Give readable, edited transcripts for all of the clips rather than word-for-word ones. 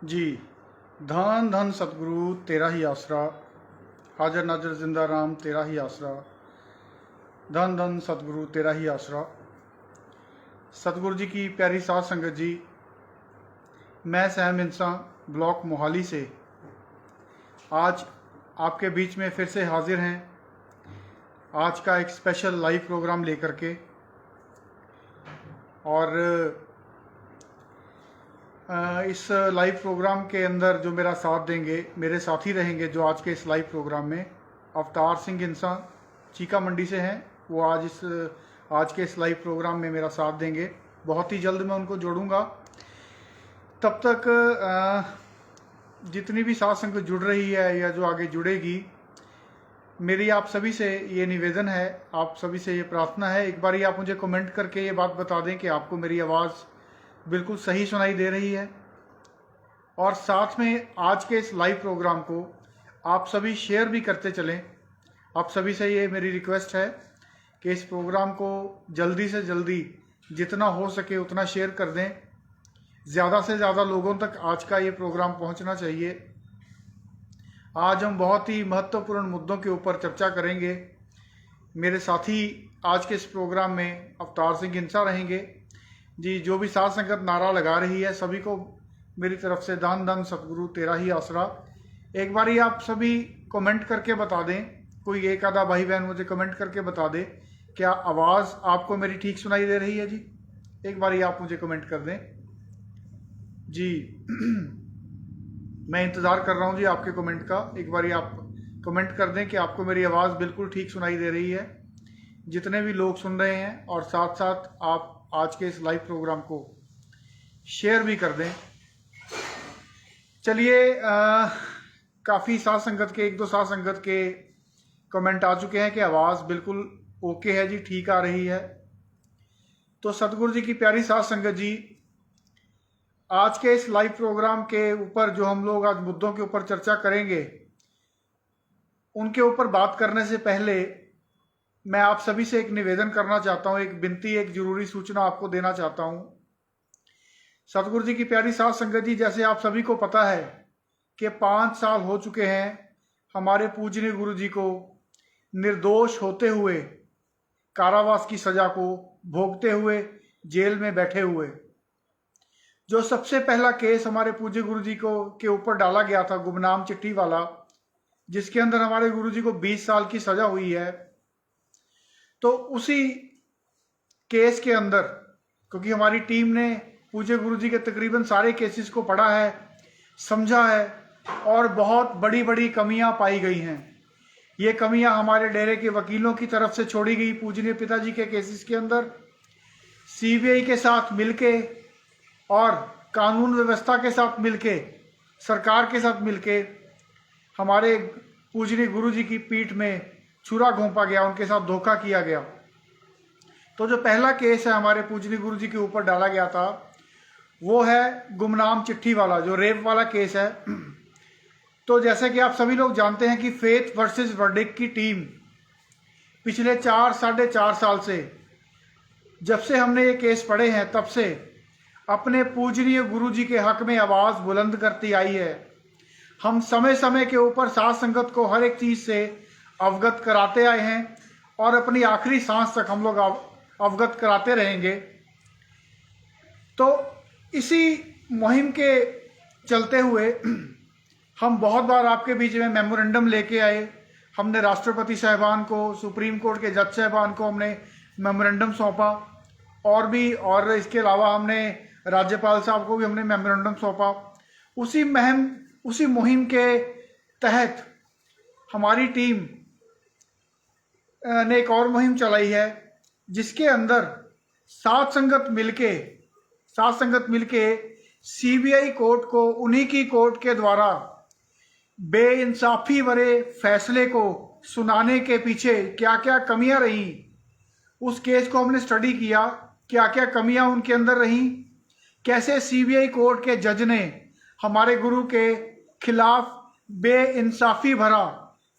जी। धन धन सतगुरु तेरा ही आसरा, हाजर नाजर जिंदा राम तेरा ही आसरा। धन धन सतगुरु तेरा ही आसरा। सतगुरु जी की प्यारी साध संगत जी, मैं सहम इंसान ब्लॉक मोहाली से आज आपके बीच में फिर से हाजिर हैं। आज का एक स्पेशल लाइव प्रोग्राम लेकर के, और इस लाइव प्रोग्राम के अंदर जो मेरा साथ देंगे, मेरे साथी रहेंगे जो आज के इस लाइव प्रोग्राम में, अवतार सिंह इंसान चीका मंडी से हैं। वो आज के इस लाइव प्रोग्राम में मेरा साथ देंगे। बहुत ही जल्द मैं उनको जोड़ूंगा। तब तक जितनी भी साथ संगत जुड़ रही है या जो आगे जुड़ेगी, मेरी आप सभी से ये निवेदन है, आप सभी से ये प्रार्थना है, एक बार आप मुझे कमेंट करके ये बात बता दें कि आपको मेरी आवाज़ बिल्कुल सही सुनाई दे रही है। और साथ में आज के इस लाइव प्रोग्राम को आप सभी शेयर भी करते चलें। आप सभी से ये मेरी रिक्वेस्ट है कि इस प्रोग्राम को जल्दी से जल्दी जितना हो सके उतना शेयर कर दें। ज़्यादा से ज़्यादा लोगों तक आज का ये प्रोग्राम पहुंचना चाहिए। आज हम बहुत ही महत्वपूर्ण मुद्दों के ऊपर चर्चा करेंगे। मेरे साथी आज के इस प्रोग्राम में अवतार सिंह इंसान रहेंगे जी। जो भी साथ संगत नारा लगा रही है, सभी को मेरी तरफ से दान दान सतगुरु तेरा ही आसरा। एक बार आप सभी कमेंट करके बता दें, कोई एक आधा भाई बहन मुझे कमेंट करके बता दे, क्या आवाज़ आपको मेरी ठीक सुनाई दे रही है जी? एक बार आप मुझे कमेंट कर दें जी। मैं इंतज़ार कर रहा हूं जी आपके कमेंट का। एक बार आप कमेंट कर दें कि आपको मेरी आवाज़ बिल्कुल ठीक सुनाई दे रही है, जितने भी लोग सुन रहे हैं। और साथ साथ आप आज के इस लाइव प्रोग्राम को शेयर भी कर दें। चलिए, काफ़ी साथ संगत के, एक दो साथ संगत के कमेंट आ चुके हैं कि आवाज़ बिल्कुल ओके है जी, ठीक आ रही है। तो सतगुरु जी की प्यारी साथ संगत जी, आज के इस लाइव प्रोग्राम के ऊपर जो हम लोग आज मुद्दों के ऊपर चर्चा करेंगे, उनके ऊपर बात करने से पहले मैं आप सभी से एक निवेदन करना चाहता हूं, एक विनती, एक जरूरी सूचना आपको देना चाहता हूं। सतगुरु जी की प्यारी साध संगत जी, जैसे आप सभी को पता है कि 5 साल हो चुके हैं हमारे पूजनीय गुरु जी को निर्दोष होते हुए, कारावास की सजा को भोगते हुए, जेल में बैठे हुए। जो सबसे पहला केस हमारे पूज्य गुरु जी को के ऊपर डाला गया था, गुमनाम चिट्ठी वाला, जिसके अंदर हमारे गुरु जी को 20 साल की सजा हुई है। तो उसी केस के अंदर, क्योंकि हमारी टीम ने पूज्य गुरु जी के तकरीबन सारे केसेस को पढ़ा है, समझा है, और बहुत बड़ी बड़ी कमियां पाई गई हैं। ये कमियां हमारे डेरे के वकीलों की तरफ से छोड़ी गई पूजनीय पिताजी के केसेस के अंदर। सीबीआई के साथ मिलके और कानून व्यवस्था के साथ मिलके, सरकार के साथ मिलके हमारे पूजनीय गुरु जी की पीठ में छुरा घोंपा गया, उनके साथ धोखा किया गया। तो जो पहला केस है हमारे पूजनीय गुरु जी के ऊपर डाला गया था, वो है गुमनाम चिट्ठी वाला, जो रेप वाला केस है। तो जैसे कि आप सभी लोग जानते हैं कि फेथ वर्सेस वर्डिक्ट की टीम पिछले 4-4.5 साल से, जब से हमने ये केस पढ़े हैं, तब से अपने पूजनीय गुरु जी के हक में आवाज़ बुलंद करती आई है। हम समय समय के ऊपर साथ संगत को हर एक चीज़ से अवगत कराते आए हैं, और अपनी आखिरी सांस तक हम लोग अवगत कराते रहेंगे। तो इसी मुहिम के चलते हुए हम बहुत बार आपके बीच में मेमोरेंडम लेके आए। हमने राष्ट्रपति साहिबान को, सुप्रीम कोर्ट के जज साहिबान को हमने मेमोरेंडम सौंपा, और इसके अलावा हमने राज्यपाल साहब को भी हमने मेमोरेंडम सौंपा। उसी मुहिम के तहत हमारी टीम ने एक और मुहिम चलाई है, जिसके अंदर साथ संगत मिलके सीबीआई कोर्ट को, उन्हीं की कोर्ट के द्वारा बेइंसाफी भरे फैसले को सुनाने के पीछे क्या क्या कमियां रही, उस केस को हमने स्टडी किया। क्या क्या कमियां उनके अंदर रही, कैसे सीबीआई कोर्ट के जज ने हमारे गुरु के खिलाफ बेइंसाफी भरा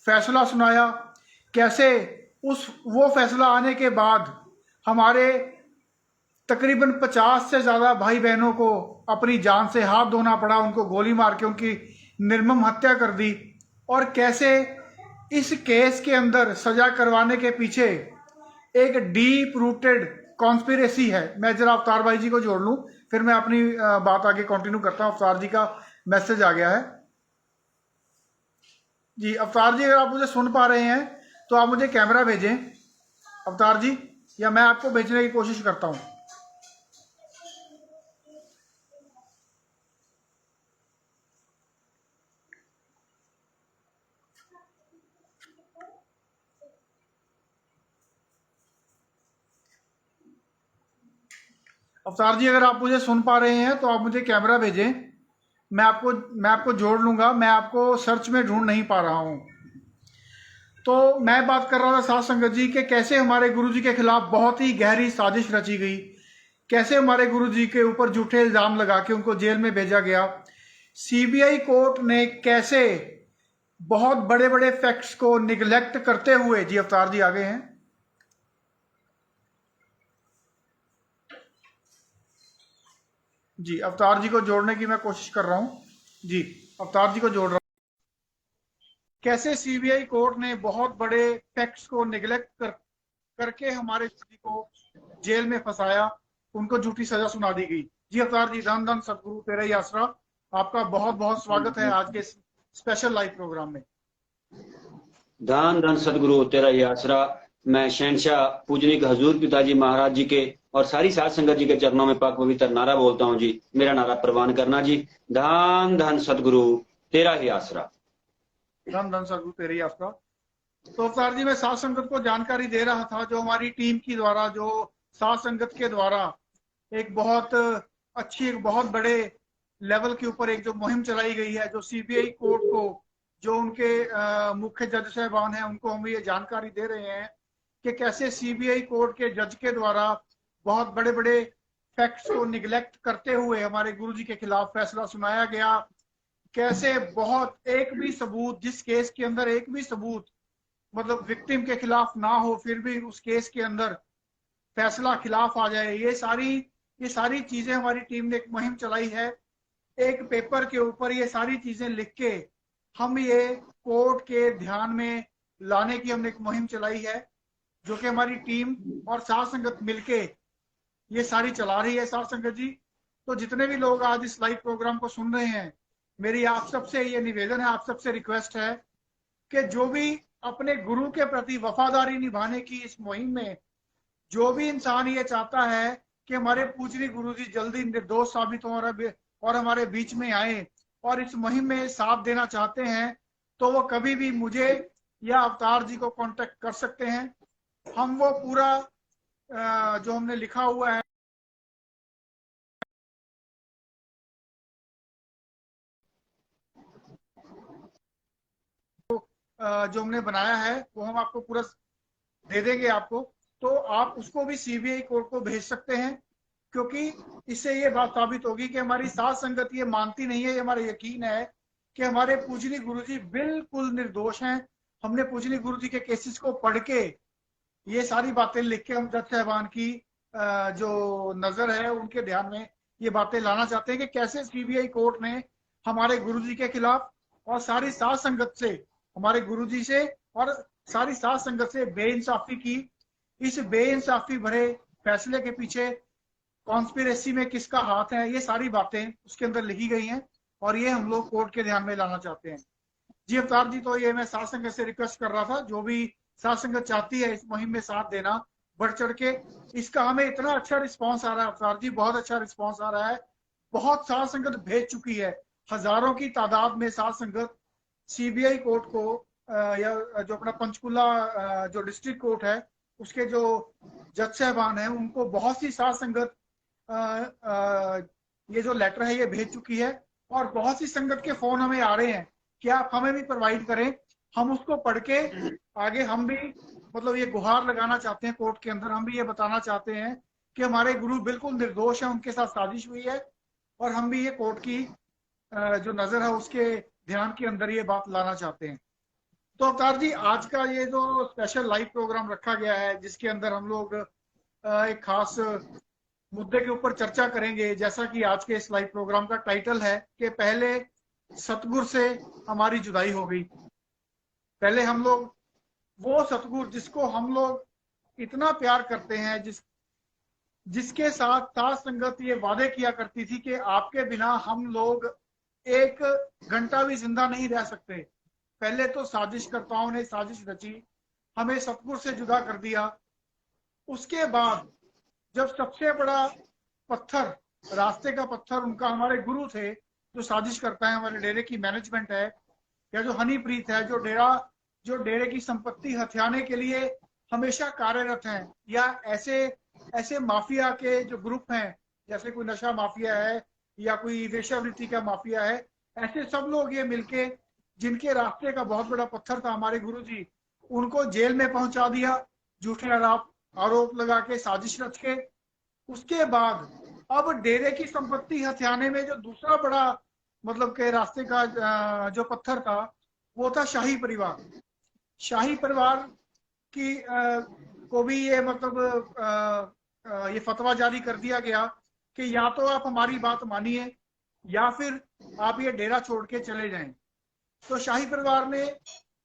फैसला सुनाया, कैसे वो फैसला आने के बाद हमारे तकरीबन 50 से ज्यादा भाई बहनों को अपनी जान से हाथ धोना पड़ा, उनको गोली मार के उनकी निर्मम हत्या कर दी। और कैसे इस केस के अंदर सजा करवाने के पीछे एक डीप रूटेड कॉन्स्पिरेसी है। मैं जरा अवतार भाई जी को जोड़ लूं, फिर मैं अपनी बात आगे कंटिन्यू करता हूं। अवतार जी का मैसेज आ गया है जी। अवतार जी, अगर आप मुझे सुन पा रहे हैं तो आप मुझे कैमरा भेजें अवतार जी, या मैं आपको भेजने की कोशिश करता हूं। अवतार जी, अगर आप मुझे सुन पा रहे हैं तो आप मुझे कैमरा भेजें। मैं आपको जोड़ लूंगा। मैं आपको सर्च में ढूंढ नहीं पा रहा हूं। तो मैं बात कर रहा था साथ संगत जी के कैसे हमारे गुरुजी के खिलाफ बहुत ही गहरी साजिश रची गई, कैसे हमारे गुरुजी के ऊपर झूठे इल्जाम लगा के उनको जेल में भेजा गया। सीबीआई कोर्ट ने कैसे बहुत बड़े बड़े फैक्ट्स को निगलेक्ट करते हुए, जी अवतार जी आगे हैं जी, अवतार जी को जोड़ने की मैं कोशिश कर रहा हूं जी। अवतार जी को जोड़ रहा हूं। कैसे सीबीआई कोर्ट ने बहुत बड़े फैक्ट्स को करके हमारे गुरुजी को जेल में फंसाया, उनको झूठी सजा सुना दी गई। जी अवतार जी, धन धन सतगुरु तेरा ही आसरा। आपका बहुत बहुत स्वागत है आज के स्पेशल लाइव प्रोग्राम में। धन धन सदगुरु तेरा ही आसरा। मैं शहनशाह पूजनीक हजूर पिताजी महाराज जी के और सारी साध संगत जी के चरणों में पाक पवित्र नारा बोलता हूँ जी। मेरा नारा प्रवान करना जी। धन धन सदगुरु तेरा ही आसरा। धन धन सदगुरु तेरा ही आसरा। तो अवतार जी, मैं साध संगत को जानकारी दे रहा था, जो हमारी टीम की द्वारा, जो साध संगत के द्वारा एक बहुत अच्छी, एक बहुत बड़े लेवल के ऊपर एक जो मुहिम चलाई गई है, जो सीबीआई कोर्ट को, जो उनके मुख्य जज साहबान हैं, उनको हम ये जानकारी दे रहे हैं कि कैसे सीबीआई कोर्ट के जज के द्वारा बहुत बड़े बड़े फैक्ट्स को निगलेक्ट करते हुए हमारे गुरुजी के खिलाफ फैसला सुनाया गया। कैसे बहुत एक भी सबूत, जिस केस के अंदर एक भी सबूत मतलब विक्टिम के खिलाफ ना हो, फिर भी उस केस के अंदर फैसला खिलाफ आ जाए। ये सारी चीजें हमारी टीम ने एक मुहिम चलाई है। एक पेपर के ऊपर ये सारी चीजें लिख के हम ये कोर्ट के ध्यान में लाने की हमने एक मुहिम चलाई है, जो कि हमारी टीम और साध संगत मिलके ये सारी चला रही है। साध संगत जी, तो जितने भी लोग आज इस लाइव प्रोग्राम को सुन रहे हैं, मेरी आप सबसे ये निवेदन है, आप सबसे रिक्वेस्ट है कि जो भी अपने गुरु के प्रति वफादारी निभाने की इस मुहिम में, जो भी इंसान ये चाहता है कि हमारे पूजनीय गुरु जी जल्दी निर्दोष साबित हो और हमारे बीच में आए और इस मुहिम में साथ देना चाहते हैं, तो वो कभी भी मुझे या अवतार जी को कांटेक्ट कर सकते हैं। हम वो पूरा जो हमने लिखा हुआ है, जो हमने बनाया है, वो हम आपको पूरा दे देंगे आपको। तो आप उसको भी सीबीआई कोर्ट को भेज सकते हैं, क्योंकि इससे ये बात साबित होगी कि हमारी साध संगत ये मानती नहीं है। ये हमारा यकीन है कि हमारे पूजनीय गुरुजी बिल्कुल निर्दोष हैं। हमने पूजनीय गुरुजी के केसेस को पढ़ के ये सारी बातें लिख के हम जज साहबान की जो नजर है उनके ध्यान में ये बातें लाना चाहते हैं कि कैसे सीबीआई कोर्ट ने हमारे गुरुजी के खिलाफ और सारी साध संगत से, हमारे गुरुजी से और सारी साध संगत से बेइंसाफी की। इस बेइंसाफी भरे फैसले के पीछे कॉन्स्पिरेसी में किसका हाथ है, ये सारी बातें उसके अंदर लिखी गई हैं और ये हम लोग कोर्ट के ध्यान में लाना चाहते हैं। जी अवतार जी, तो ये मैं साध संगत से रिक्वेस्ट कर रहा था, जो भी साध संगत चाहती है इस मुहिम में साथ देना बढ़ चढ़ के। इसका हमें इतना अच्छा रिस्पांस आ रहा है अवतार जी, बहुत अच्छा रिस्पांस आ रहा है। बहुत साध संगत भेज चुकी है, हजारों की तादाद में साध संगत सीबीआई कोर्ट को या जो अपना पंचकुला जो डिस्ट्रिक्ट कोर्ट है उसके जो जज साहबान है, उनको बहुत सी साध संगत ये जो लेटर है ये भेज चुकी है। और बहुत सी संगत के फोन हमें आ रहे हैं कि आप हमें भी प्रोवाइड करें, हम उसको पढ़ के आगे हम भी मतलब ये गुहार लगाना चाहते हैं कोर्ट के अंदर। हम भी ये बताना चाहते हैं कि हमारे गुरु बिल्कुल निर्दोष है, उनके साथ साजिश हुई है, और हम भी ये कोर्ट की जो नजर है उसके ध्यान के अंदर ये बात लाना चाहते हैं। तो अवतार जी, आज का ये जो स्पेशल लाइव प्रोग्राम रखा गया है, जिसके अंदर हम लोग एक खास मुद्दे के ऊपर चर्चा करेंगे। जैसा कि आज के इस लाइव प्रोग्राम का टाइटल है कि पहले सतगुरु से हमारी जुदाई हो गई। पहले हम लोग वो सतगुरु जिसको हम लोग इतना प्यार करते हैं, जिसके साथ साथ संगत ये वादे किया करती थी कि आपके बिना हम लोग एक घंटा भी जिंदा नहीं रह सकते। पहले तो साजिशकर्ताओं ने साजिश रची, हमें सतगुरु से जुदा कर दिया। उसके बाद जब सबसे बड़ा पत्थर, रास्ते का पत्थर उनका हमारे गुरु थे, जो साजिश करता है, हमारे डेरे की मैनेजमेंट है या जो हनीप्रीत है, जो डेरे की संपत्ति हथियाने के लिए हमेशा कार्यरत हैं, या ऐसे माफिया के जो ग्रुप हैं, जैसे कोई नशा माफिया है या कोई वेश्यावृत्ति का माफिया है, ऐसे सब लोग ये मिलके जिनके रास्ते का बहुत बड़ा पत्थर था हमारे गुरुजी, उनको जेल में पहुंचा दिया, झूठे आरोप लगा के, साजिश रच के। उसके बाद अब डेरे की संपत्ति हथियाने में जो दूसरा बड़ा मतलब के रास्ते का जो पत्थर था, वो था शाही परिवार। शाही परिवार की को भी ये मतलब ये फतवा जारी कर दिया गया कि या तो आप हमारी बात मानिए या फिर आप ये डेरा छोड़ के चले जाएं। तो शाही परिवार ने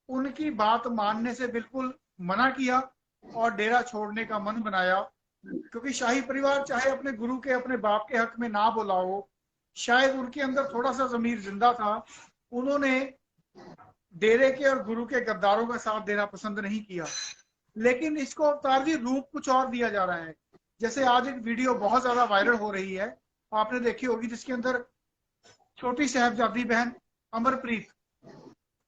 उनकी बात मानने से बिल्कुल मना किया और डेरा छोड़ने का मन बनाया, क्योंकि शाही परिवार चाहे अपने गुरु के, अपने बाप के हक में ना बोला हो, शायद उनके अंदर थोड़ा सा जमीर जिंदा था। उन्होंने डेरे के और गुरु के गद्दारों का साथ देना पसंद नहीं किया। लेकिन इसको अवतार जी रूप कुछ और दिया जा रहा है। जैसे आज एक वीडियो बहुत ज्यादा वायरल हो रही है, आपने देखी होगी, जिसके अंदर छोटी साहबजादी बहन अमरप्रीत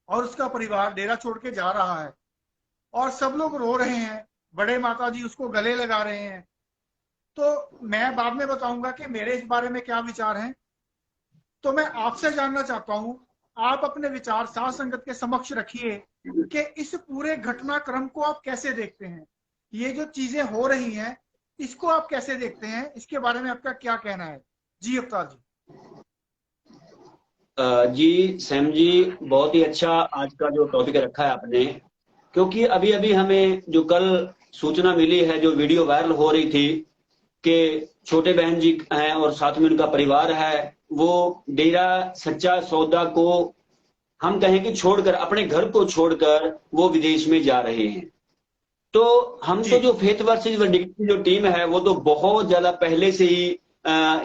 और उसका परिवार डेरा छोड़ के जा रहा है और सब लोग रो रहे हैं, बड़े माता जी उसको गले लगा रहे हैं। तो मैं बाद में बताऊंगा कि मेरे इस बारे में क्या विचार हैं। तो मैं आपसे जानना चाहता हूं, आप अपने विचार साथ संगत के समक्ष रखिए कि इस पूरे घटनाक्रम को आप कैसे देखते हैं। ये जो चीजें हो रही हैं, इसको आप कैसे देखते हैं, इसके बारे में आपका क्या कहना है? जी अवतार जी। जी सैम जी, बहुत ही अच्छा आज का जो टॉपिक रखा है आपने, क्योंकि अभी अभी हमें जो कल सूचना मिली है, जो वीडियो वायरल हो रही थी कि छोटे बहन जी हैं और साथ में उनका परिवार है, वो डेरा सच्चा सौदा को हम कहें कि छोड़कर, अपने घर को छोड़कर वो विदेश में जा रहे हैं। तो हम तो जो फेथ वर्सेस वर्डिक्ट की जो टीम है, वो तो बहुत ज्यादा पहले से ही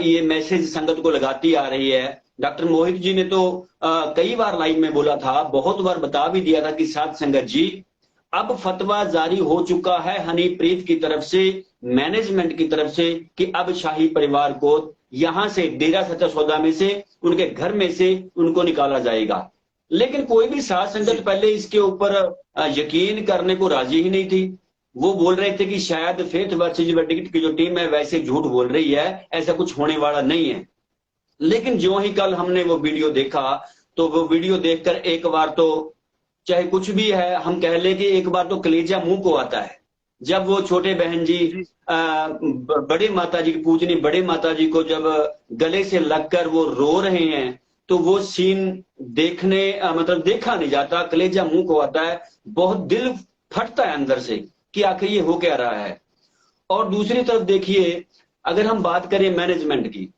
ये मैसेज संगत को लगाती आ रही है। डॉक्टर मोहित जी ने तो कई बार लाइव में बोला था, बहुत बार बता भी दिया था कि साथ संगत जी, अब फतवा जारी हो चुका है हनीप्रीत की तरफ से, मैनेजमेंट की तरफ से, कि अब शाही परिवार को यहां से, डेरा सच्चा सौदा में से, उनके घर में से उनको निकाला जाएगा। लेकिन कोई भी साथ संगत पहले इसके ऊपर यकीन करने को राजी ही नहीं थी। वो बोल रहे थे कि शायद फेथ वर्सेस वर्डिक्ट की जो टीम है वैसे झूठ बोल रही है, ऐसा कुछ होने वाला नहीं है। लेकिन जो ही कल हमने वो वीडियो देखा, तो वो वीडियो देखकर एक बार तो, चाहे कुछ भी है, हम कह ले कि एक बार तो कलेजा मुंह को आता है। जब वो छोटे बहन जी बड़े माता जी की, पूजनी बड़े माता जी को जब गले से लगकर वो रो रहे हैं, तो वो सीन देखने मतलब देखा नहीं जाता, कलेजा मुंह को आता है, बहुत दिल फटता है अंदर से कि आखिर ये हो क्या रहा है। और दूसरी तरफ देखिए, अगर हम बात करें मैनेजमेंट की,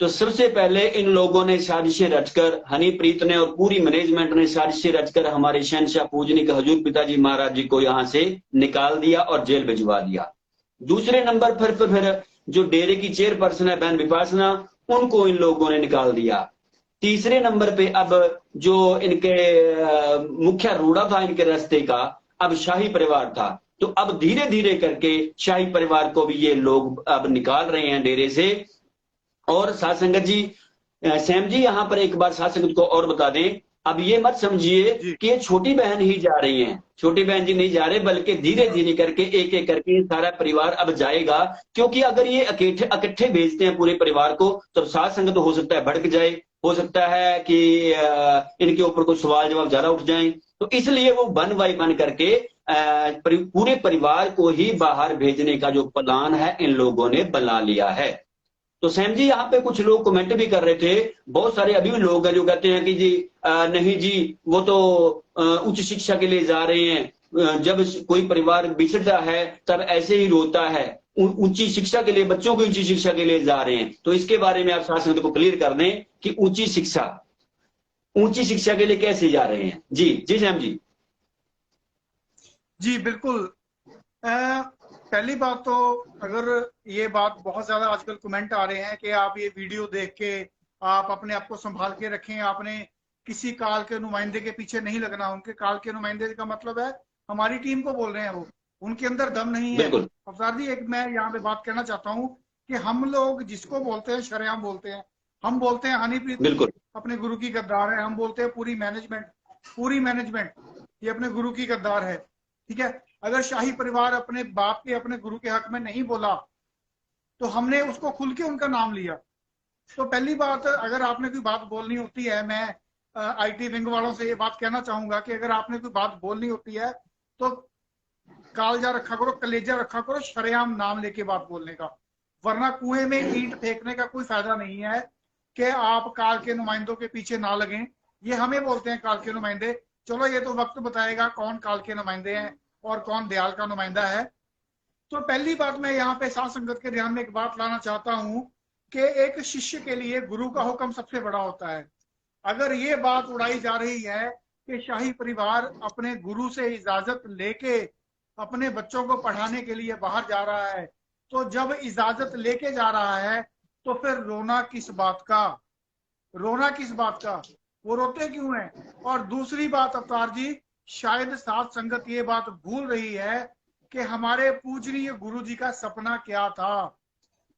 तो सबसे पहले इन लोगों ने साजिशें रचकर, हनीप्रीत ने और पूरी मैनेजमेंट ने साजिशें रचकर हमारे शहनशाह पूजनीक हजूर पिताजी महाराज जी को यहां से निकाल दिया और जेल भिजवा दिया। दूसरे नंबर पर फिर जो डेरे की चेयरपर्सन है बहन विपासना, उनको इन लोगों ने निकाल दिया। तीसरे नंबर पे अब जो इनके मुख्य रूढ़ा था इनके रास्ते का, अब शाही परिवार था। तो अब धीरे धीरे करके शाही परिवार को भी ये लोग अब निकाल रहे हैं डेरे से। और साथ संगत जी, सैम जी, यहाँ पर एक बार साथ संगत को और बता दें, अब ये मत समझिए कि ये छोटी बहन ही जा रही हैं, छोटी बहन जी नहीं जा रहे, बल्कि धीरे धीरे करके एक एक करके सारा परिवार अब जाएगा। क्योंकि अगर ये इकट्ठे भेजते हैं पूरे परिवार को, तो साथ संगत हो सकता है भड़क जाए, हो सकता है कि इनके ऊपर कोई सवाल जवाब ज्यादा उठ जाए। तो इसलिए वो वन बाय वन करके पूरे परिवार को ही बाहर भेजने का जो प्लान है इन लोगों ने बना लिया है। तो सैम जी, यहाँ पे कुछ लोग कमेंट भी कर रहे थे, बहुत सारे अभी भी लोग हैं जो कहते हैं कि जी नहीं जी, वो तो उच्च शिक्षा के लिए जा रहे हैं, जब कोई परिवार बिछड़ता है तब ऐसे ही रोता है। ऊंची शिक्षा के लिए, बच्चों की ऊंची शिक्षा के लिए जा रहे हैं। तो इसके बारे में आप साथ संगत को क्लियर कर दें कि ऊंची शिक्षा के लिए कैसे जा रहे हैं। जी जी सैम जी। जी बिल्कुल। पहली बात तो, अगर ये बात बहुत ज्यादा आजकल कमेंट आ रहे हैं कि आप ये वीडियो देख के आप अपने आप को संभाल के रखें, आपने किसी काल के नुमाइंदे के पीछे नहीं लगना। उनके काल के नुमाइंदे का मतलब है हमारी टीम को बोल रहे हैं वो, उनके अंदर दम नहीं है। बिल्कुल अवतार जी, एक मैं यहाँ पे बात कहना चाहता हूँ कि हम लोग जिसको बोलते हैं शरेआम बोलते हैं, हम बोलते हैं हनीप्रीत बिल्कुल अपने गुरु की गद्दार है, हम बोलते हैं पूरी मैनेजमेंट ये अपने गुरु की गद्दार है। ठीक है, अगर शाही परिवार अपने बाप के, अपने गुरु के हक में नहीं बोला तो हमने उसको खुल के उनका नाम लिया। तो पहली बात, अगर आपने कोई बात बोलनी होती है, मैं आईटी विंग वालों से ये बात कहना चाहूंगा कि अगर आपने कोई बात बोलनी होती है तो कालजा रखा करो, कलेजा रखा करो, शरेआम नाम लेके बात बोलने का। वरना कुएं में ईंट फेंकने का कोई फायदा नहीं है कि आप काल के नुमाइंदों के पीछे ना लगें। ये हमें बोलते हैं काल के नुमाइंदे, चलो ये तो वक्त बताएगा कौन काल के नुमाइंदे हैं और कौन दयाल का नुमाइंदा है। तो पहली बात, मैं यहाँ पे साध संगत के ध्यान में एक बात लाना चाहता हूँ कि एक शिष्य के लिए गुरु का हुक्म सबसे बड़ा होता है। अगर ये बात उड़ाई जा रही है कि शाही परिवार अपने गुरु से इजाजत लेके अपने बच्चों को पढ़ाने के लिए बाहर जा रहा है, तो जब इजाजत लेके जा रहा है तो फिर रोना किस बात का, रोना किस बात का, वो रोते क्यों है। और दूसरी बात अवतार जी, शायद साध संगत ये बात भूल रही है कि हमारे पूजनीय गुरु जी का सपना क्या था।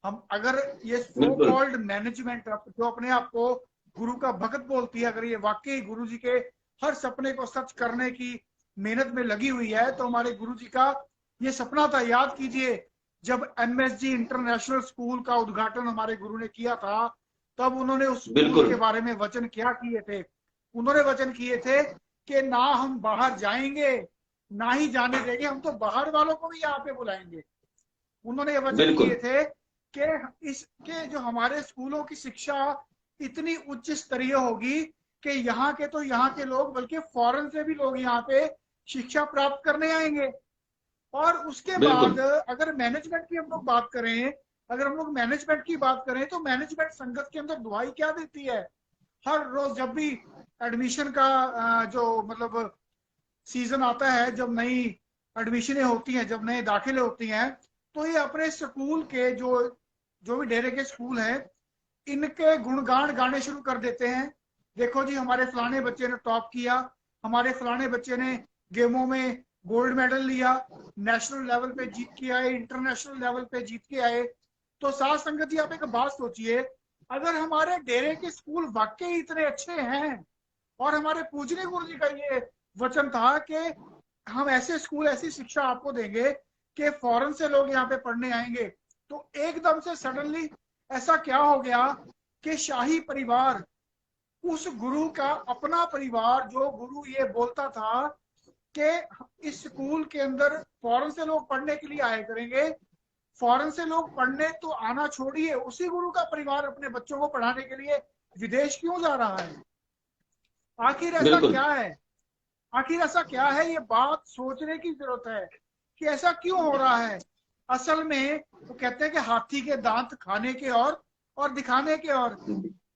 हम अगर ये सो बिल्कुल कॉल्ड मैनेजमेंट जो अपने आप को गुरु का भगत बोलती है, अगर ये वाकई गुरु जी के हर सपने को सच करने की मेहनत में लगी हुई है, तो हमारे गुरु जी का ये सपना था। याद कीजिए, जब एमएसजी इंटरनेशनल स्कूल का उद्घाटन हमारे गुरु ने किया था, तब उन्होंने उस स्कूल बिल्कुल के बारे में वचन क्या किए थे। उन्होंने वचन किए थे कि ना हम बाहर जाएंगे ना ही जाने देंगे, हम तो बाहर वालों को भी यहाँ पे बुलाएंगे। उन्होंने ये वचन किए बिल्कुल थे कि इसके जो हमारे स्कूलों की शिक्षा इतनी उच्च स्तरीय होगी कि यहाँ के तो यहाँ के लोग, बल्कि फॉरेन से भी लोग यहाँ पे शिक्षा प्राप्त करने आएंगे। और उसके बाद बिल्कुल अगर मैनेजमेंट की हम लोग बात करें, अगर हम लोग मैनेजमेंट की बात करें तो मैनेजमेंट संगत के अंदर दुहाई क्या देती है। हर रोज जब भी एडमिशन का जो मतलब सीजन आता है, जब नई एडमिशनें होती हैं, जब नए दाखिले होती हैं, तो ये अपने स्कूल के जो जो भी डेरे के स्कूल हैं, इनके गुणगान गाने शुरू कर देते हैं। देखो जी, हमारे फलाने बच्चे ने टॉप किया, हमारे फलाने बच्चे ने गेमों में गोल्ड मेडल लिया, नेशनल लेवल पे जीत के आए, इंटरनेशनल लेवल पे जीत के आए। तो साथ संगत जी, आप एक बात सोचिए, अगर हमारे डेरे के स्कूल वाकई इतने अच्छे हैं और हमारे पूजनीय गुरु जी का ये वचन था कि हम ऐसे स्कूल, ऐसी शिक्षा आपको देंगे कि फॉरेन से लोग यहाँ पे पढ़ने आएंगे, तो एकदम से सडनली ऐसा क्या हो गया कि शाही परिवार, उस गुरु का अपना परिवार, जो गुरु ये बोलता था कि इस स्कूल के अंदर फॉरेन से लोग पढ़ने के लिए आया करेंगे, फॉरेन से लोग पढ़ने तो आना छोड़िए, उसी गुरु का परिवार अपने बच्चों को पढ़ाने के लिए विदेश क्यों जा रहा है। आखिर ऐसा बिल्कुल क्या है, आखिर ऐसा क्या है, ये बात सोचने की जरूरत है कि ऐसा क्यों हो रहा है। असल में वो कहते हैं कि हाथी के दांत खाने के और दिखाने के और,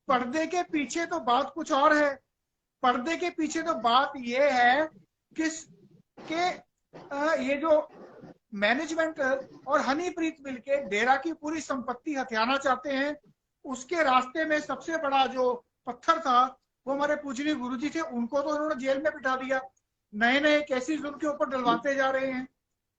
पर्दे के पीछे तो बात कुछ और है। पर्दे के पीछे तो बात ये है कि ये जो मैनेजमेंट और हनीप्रीत मिलके डेरा की पूरी संपत्ति हथियाना चाहते हैं। उसके रास्ते में सबसे बड़ा जो पत्थर था वो हमारे पूजनीय गुरुजी थे, उनको तो उन्होंने जेल में बिठा दिया। नए नए केसेस उनके ऊपर डलवाते जा रहे हैं,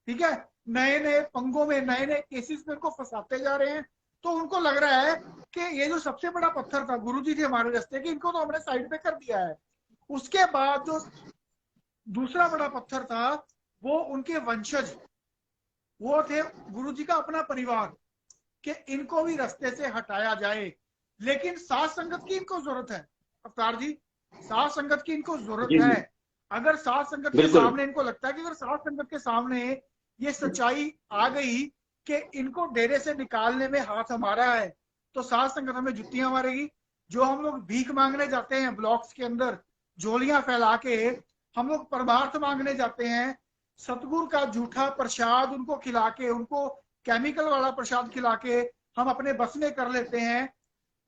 ठीक है, नए नए पंगों में नए नए केसेस में उनको फंसाते जा रहे हैं। तो उनको लग रहा है कि ये जो सबसे बड़ा पत्थर था, गुरुजी थे हमारे रास्ते के, इनको तो हमने साइड पे कर दिया है। उसके बाद जो दूसरा बड़ा पत्थर था वो उनके वंशज, वो थे गुरुजी का अपना परिवार, कि इनको भी रास्ते से हटाया जाए। लेकिन साथ संगत की इनको जरूरत है अवतार जी, साथ संगत की इनको जरूरत जी है। जी अगर साथ संगत के बिल्कुल सामने इनको लगता है कि अगर साथ संगत के सामने ये सच्चाई आ गई कि इनको डेरे से निकालने में हाथ हमारा है, तो साथ संगत हमें जुत्तियां मारेगी। जो हम लोग भीख मांगने जाते हैं ब्लॉक्स के अंदर, झोलियां फैला के हम लोग परमार्थ मांगने जाते हैं, सतगुरु का झूठा प्रसाद उनको खिला के, उनको केमिकल वाला प्रसाद खिला के हम अपने बस में कर लेते हैं।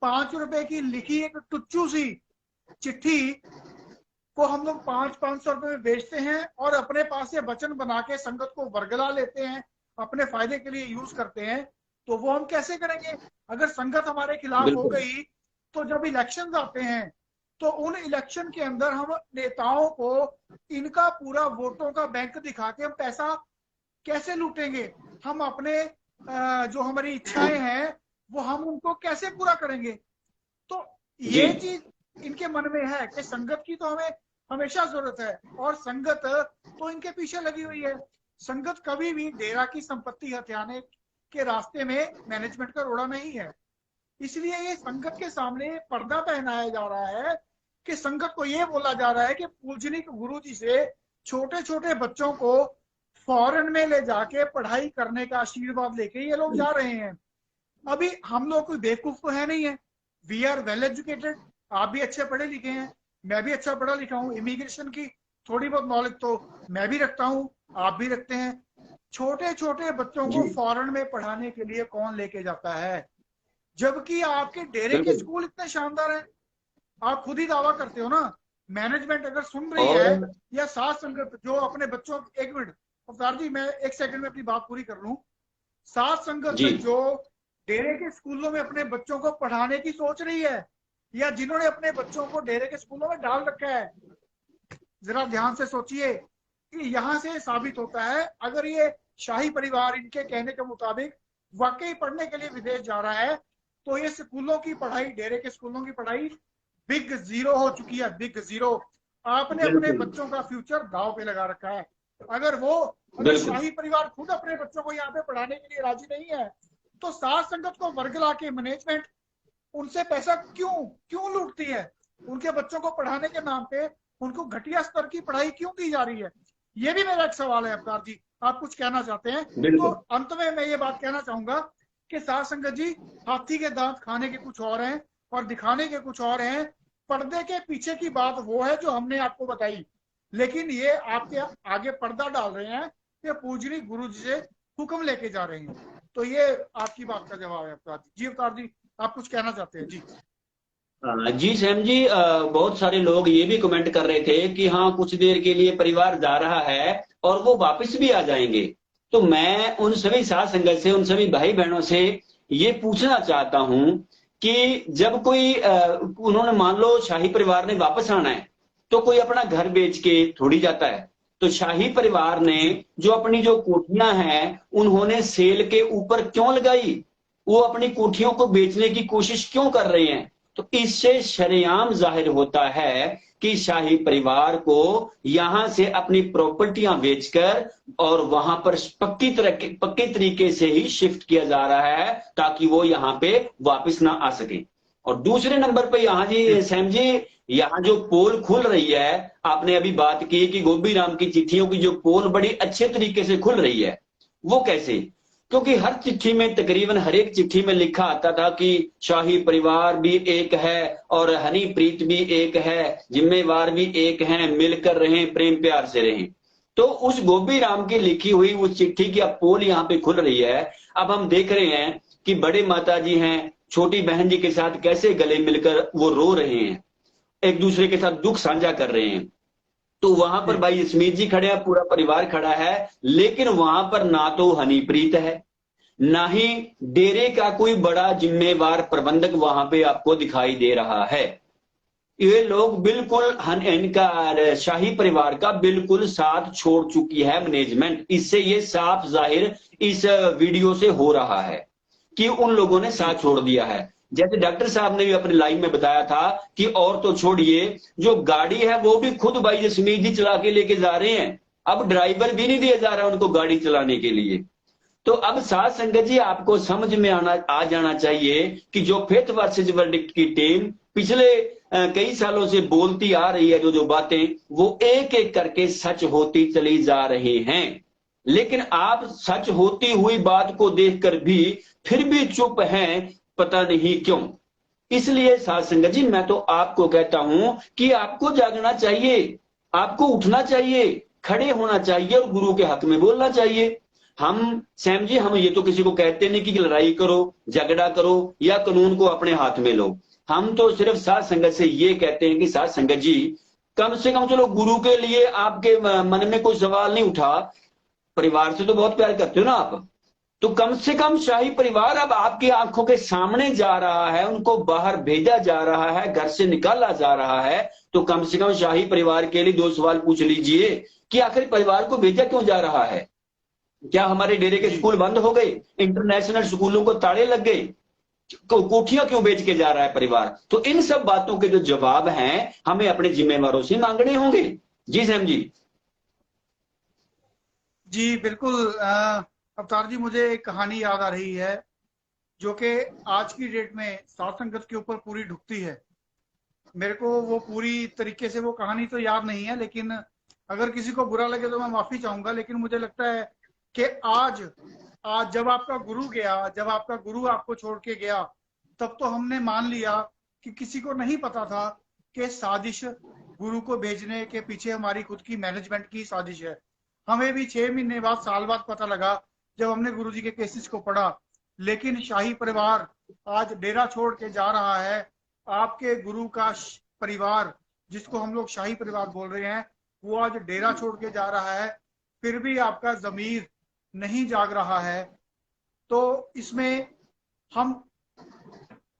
5 रुपए की लिखी एक टुच्चू सी चिट्ठी को हम लोग 500 रुपए में बेचते हैं और अपने पास से वचन बना के संगत को वर्गला लेते हैं, अपने फायदे के लिए यूज करते हैं। तो वो हम कैसे करेंगे? अगर संगत हमारे खिलाफ हो गई तो जब इलेक्शंस आते हैं तो उन इलेक्शन के अंदर हम नेताओं को इनका पूरा वोटों का बैंक दिखा के हम पैसा कैसे लूटेंगे? हम अपने जो हमारी इच्छाएं हैं वो हम उनको कैसे पूरा करेंगे? तो ये चीज इनके मन में है कि संगत की तो हमें हमेशा जरूरत है और संगत तो इनके पीछे लगी हुई है। संगत कभी भी डेरा की संपत्ति हथियाने के रास्ते में मैनेजमेंट का रोड़ा नहीं है। इसलिए ये संगत के सामने पर्दा पहनाया जा रहा है कि संगत को ये बोला जा रहा है कि पूजनिक गुरु जी से छोटे छोटे बच्चों को फॉरेन में ले जाके पढ़ाई करने का आशीर्वाद लेके ये लोग जा रहे हैं। अभी हम लोग कोई बेवकूफ तो है नहीं है, वी आर वेल एजुकेटेड। आप भी अच्छे पढ़े लिखे हैं, मैं भी अच्छा पढ़ा लिखा हूँ, इमिग्रेशन की थोड़ी बहुत नॉलेज तो मैं भी रखता हूँ, आप भी रखते हैं। छोटे छोटे बच्चों को फॉरेन में पढ़ाने के लिए कौन लेके जाता है? जबकि आपके डेरे के स्कूल इतने शानदार हैं, आप खुद ही दावा करते हो ना। मैनेजमेंट अगर सुन रही है या साथ संगत जो अपने बच्चों, एक मिनट अवतार जी, मैं एक सेकंड में अपनी बात पूरी कर लूं। साथ संगत जो डेरे के स्कूलों में अपने बच्चों को पढ़ाने की सोच रही है या जिन्होंने अपने बच्चों को डेरे के स्कूलों में डाल रखा है, जरा ध्यान से सोचिए कि यहाँ से साबित होता है अगर ये शाही परिवार इनके कहने के मुताबिक वाकई पढ़ने के लिए विदेश जा रहा है तो ये स्कूलों की पढ़ाई, डेरे के स्कूलों की पढ़ाई बिग जीरो हो चुकी है, बिग जीरो। आपने अपने बच्चों का फ्यूचर दांव पे लगा रखा है। अगर शाही परिवार खुद अपने बच्चों को यहाँ पे पढ़ाने के लिए राजी नहीं है तो साथ संगत को वर्गला के मैनेजमेंट उनसे पैसा क्यों लूटती है? उनके बच्चों को पढ़ाने के नाम पे उनको घटिया स्तर की पढ़ाई क्यों दी जा रही है? ये भी मेरा एक सवाल है। अवतार जी, आप कुछ कहना चाहते हैं? तो अंत में मैं ये बात कहना चाहूंगा कि साथ संगत जी, हाथी के दांत खाने के कुछ और हैं और दिखाने के कुछ और हैं। पर्दे के पीछे की बात वो है जो हमने आपको बताई, लेकिन ये आपके आगे पर्दा डाल रहे हैं कि पूजनी गुरु जी से हुक्म लेके जा रहे हैं। तो ये आपकी बात का जवाब है अवतार जी। अवतार जी, आप कुछ कहना चाहते हैं? जी जी सैम जी, बहुत सारे लोग ये भी कमेंट कर रहे थे कि हाँ कुछ देर के लिए परिवार जा रहा है और वो वापस भी आ जाएंगे। तो मैं उन सभी साथ संगत से, उन सभी भाई बहनों से ये पूछना चाहता हूं कि जब कोई उन्होंने मान लो शाही परिवार ने वापस आना है तो कोई अपना घर बेच के थोड़ी जाता है। तो शाही परिवार ने जो अपनी जो कोठियां हैं उन्होंने सेल के ऊपर क्यों लगाई? वो अपनी कोठियों को बेचने की कोशिश क्यों कर रहे हैं? तो इससे शरेआम जाहिर होता है कि शाही परिवार को यहां से अपनी प्रॉपर्टियां बेचकर और वहां पर पक्के तरीके से ही शिफ्ट किया जा रहा है ताकि वो यहां पे वापस ना आ सके। और दूसरे नंबर पे यहाँ जी सैम जी, यहाँ जो पोल खुल रही है, आपने अभी बात की कि गोभी राम की चिट्ठियों की जो पोल बड़ी अच्छे तरीके से खुल रही है, वो कैसे? क्योंकि हर चिट्ठी में, तकरीबन हर एक चिट्ठी में लिखा आता था कि शाही परिवार भी एक है और हनीप्रीत भी एक है, जिम्मेवार भी एक हैं, मिलकर रहें, प्रेम प्यार से रहें। तो उस गोभी राम की लिखी हुई उस चिट्ठी की अब पोल यहाँ पे खुल रही है। अब हम देख रहे हैं कि बड़े माता जी हैं, छोटी बहन जी के साथ कैसे गले मिलकर वो रो रहे हैं, एक दूसरे के साथ दुख साझा कर रहे हैं। तो वहां पर भाई स्मिथ जी खड़े हैं, पूरा परिवार खड़ा है, लेकिन वहां पर ना तो हनीप्रीत है, ना ही डेरे का कोई बड़ा जिम्मेवार प्रबंधक वहां पे आपको दिखाई दे रहा है। ये लोग बिल्कुल इनका शाही परिवार का बिल्कुल साथ छोड़ चुकी है मैनेजमेंट। इससे ये साफ जाहिर इस वीडियो से हो रहा है कि उन लोगों ने साथ छोड़ दिया है। जैसे डॉक्टर साहब ने भी अपनी लाइन में बताया था कि और तो छोड़िए, जो गाड़ी है वो भी खुद भाई जसमीत जी चला के लेके जा रहे हैं। अब ड्राइवर भी नहीं दिया जा रहा उनको गाड़ी चलाने के लिए। तो अब साथ संगत जी, आपको समझ में आ जाना चाहिए कि जो फेथ वर्सेस वर्डिक्ट की टीम पिछले कई सालों से बोलती आ रही है, जो बातें वो एक एक करके सच होती चली जा रही हैं। लेकिन आप सच होती हुई बात को देखकर भी फिर भी चुप हैं, पता नहीं क्यों। इसलिए साथ संगत जी, मैं तो आपको कहता हूं कि आपको जागना चाहिए, आपको उठना चाहिए, खड़े होना चाहिए और गुरु के हक में बोलना चाहिए। हम सैम जी, हम ये तो किसी को कहते नहीं कि लड़ाई करो, झगड़ा करो या कानून को अपने हाथ में लो। हम तो सिर्फ साध संगत से ये कहते हैं कि साध संगत जी, कम से कम चलो गुरु के लिए आपके मन में कोई सवाल नहीं उठा, परिवार से तो बहुत प्यार करते हो ना आप, तो कम से कम शाही परिवार अब आपकी आंखों के सामने जा रहा है, उनको बाहर भेजा जा रहा है, घर से निकाला जा रहा है, तो कम से कम शाही परिवार के लिए दो सवाल पूछ लीजिए कि आखिर परिवार को भेजा क्यों जा रहा है। क्या हमारे डेरे के जी स्कूल बंद हो गए, इंटरनेशनल स्कूलों को ताले लग गए, कोठियां क्यों बेच के जा रहा है परिवार? तो इन सब बातों के जो जवाब हैं हमें अपने जिम्मेवारों से मांगने होंगे। जी सैम जी। जी बिल्कुल। अवतार जी, मुझे एक कहानी याद आ रही है जो कि आज की डेट में साध संगत के ऊपर पूरी ढुकती है। मेरे को वो पूरी तरीके से वो कहानी तो याद नहीं है, लेकिन अगर किसी को बुरा लगे तो मैं माफी चाहूंगा। लेकिन मुझे लगता है कि आज आज जब आपका गुरु गया, जब आपका गुरु आपको छोड़ के गया, तब तो हमने मान लिया कि किसी को नहीं पता था कि साजिश गुरु को भेजने के पीछे हमारी खुद की मैनेजमेंट की साजिश है। हमें भी 6 महीने बाद, साल बाद पता लगा जब हमने गुरु जी के केसेस को पढ़ा। लेकिन शाही परिवार आज डेरा छोड़ के जा रहा है। आपके गुरु का परिवार, जिसको हम लोग शाही परिवार बोल रहे हैं, वो आज डेरा छोड़ के जा रहा है। फिर भी आपका जमीर नहीं जाग रहा है। तो इसमें हम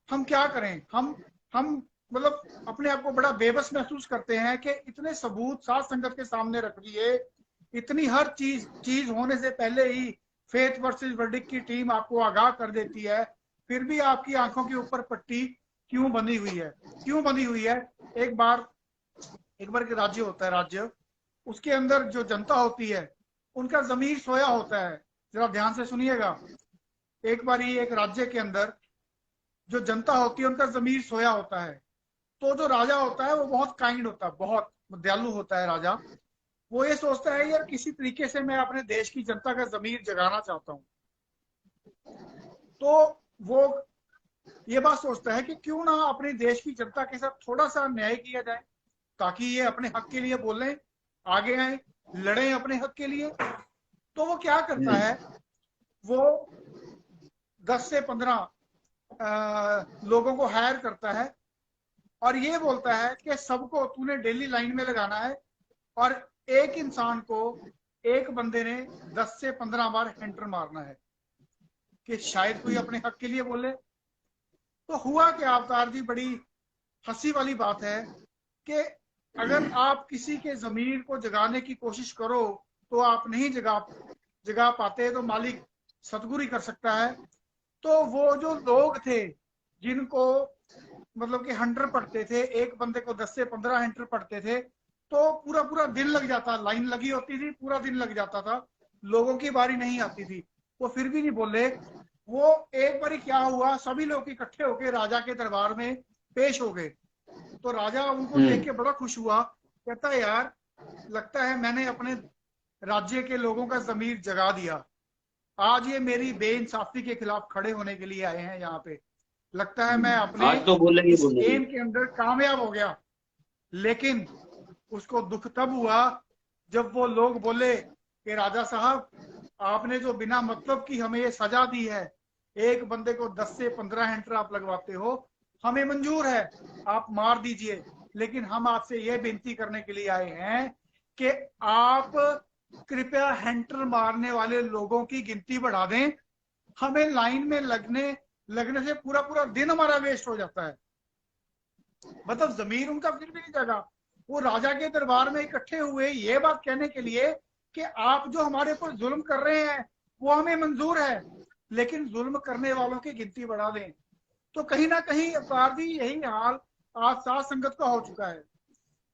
हम क्या करें? हम मतलब अपने आप को बड़ा बेबस महसूस करते हैं कि इतने सबूत साथ संगत के सामने रख दिए, इतनी हर चीज होने से पहले ही फेथ वर्सेस वर्डिक्ट की टीम आपको आगाह कर देती है। फिर भी आपकी आंखों के ऊपर पट्टी क्यों बंधी हुई है? क्यों बंधी हुई है? एक बार एक राज्य होता है, राज्य, उसके अंदर जो जनता होती है उनका जमीर सोया होता है। जरा ध्यान से सुनिएगा। एक बार ही एक राज्य के अंदर जो जनता होती है उनका जमीर सोया होता है। तो जो राजा होता है वो बहुत काइंड होता है, बहुत दयालु होता है राजा। वो ये सोचता है, यार किसी तरीके से मैं अपने देश की जनता का जमीर जगाना चाहता हूँ। तो वो ये बात सोचता है कि क्यों ना अपने देश की जनता के साथ थोड़ा सा न्याय किया जाए, ताकि ये अपने हक के लिए बोलें, आगे आए, लड़ें अपने हक के लिए। तो वो क्या करता है, वो 10 से 15 लोगों को हायर करता है और ये बोलता है कि सबको तूने डेली लाइन में लगाना है, और एक इंसान को, एक बंदे ने 10 से 15 बार एंटर मारना है कि शायद कोई अपने हक के लिए बोले। तो हुआ क्या अवतार जी, बड़ी हंसी वाली बात है कि अगर आप किसी के जमीर को जगाने की कोशिश करो तो आप नहीं जगा पाते, तो मालिक सतगुरु ही कर सकता है। तो वो जो लोग थे जिनको मतलब कि हंटर पढ़ते थे, एक बंदे को 10 से 15 हंटर पढ़ते थे, तो पूरा पूरा दिन लग जाता, लाइन लगी होती थी, पूरा दिन लग जाता था, लोगों की बारी नहीं आती थी। वो फिर भी नहीं बोले। वो एक बारी क्या हुआ, सभी लोग इकट्ठे होकर राजा के दरबार में पेश हो गए। तो राजा उनको देख के बड़ा खुश हुआ, कहता है यार लगता है मैंने अपने राज्य के लोगों का जमीर जगा दिया। आज ये मेरी बेइंसाफी के खिलाफ खड़े होने के लिए आए हैं यहाँ पे। लगता है मैं अपने आज तो बोलेंगे इस बोलेंगे। एम के अंदर कामयाब हो गया। लेकिन उसको दुख तब हुआ जब वो लोग बोले कि राजा साहब, आपने जो बिना मतलब की हमें ये सजा दी है, एक बंदे को 10 से 15 हेंटर आप लगवाते हो, हमें मंजूर है, आप मार दीजिए। लेकिन हम आपसे ये विनती करने के लिए आए हैं कि आप कृपया हेंटर मारने वाले लोगों की गिनती बढ़ा दें। हमें लाइन में लगने से पूरा पूरा दिन हमारा वेस्ट हो जाता है। मतलब जमीर उनका फिर भी नहीं जगा। वो राजा के दरबार में इकट्ठे हुए ये बात कहने के लिए कि आप जो हमारे ऊपर जुल्म कर रहे हैं वो हमें मंजूर है, लेकिन जुल्म करने वालों की गिनती बढ़ा दें। तो कहीं ना कहीं अवतार जी यही हाल आज साध संगत का हो चुका है।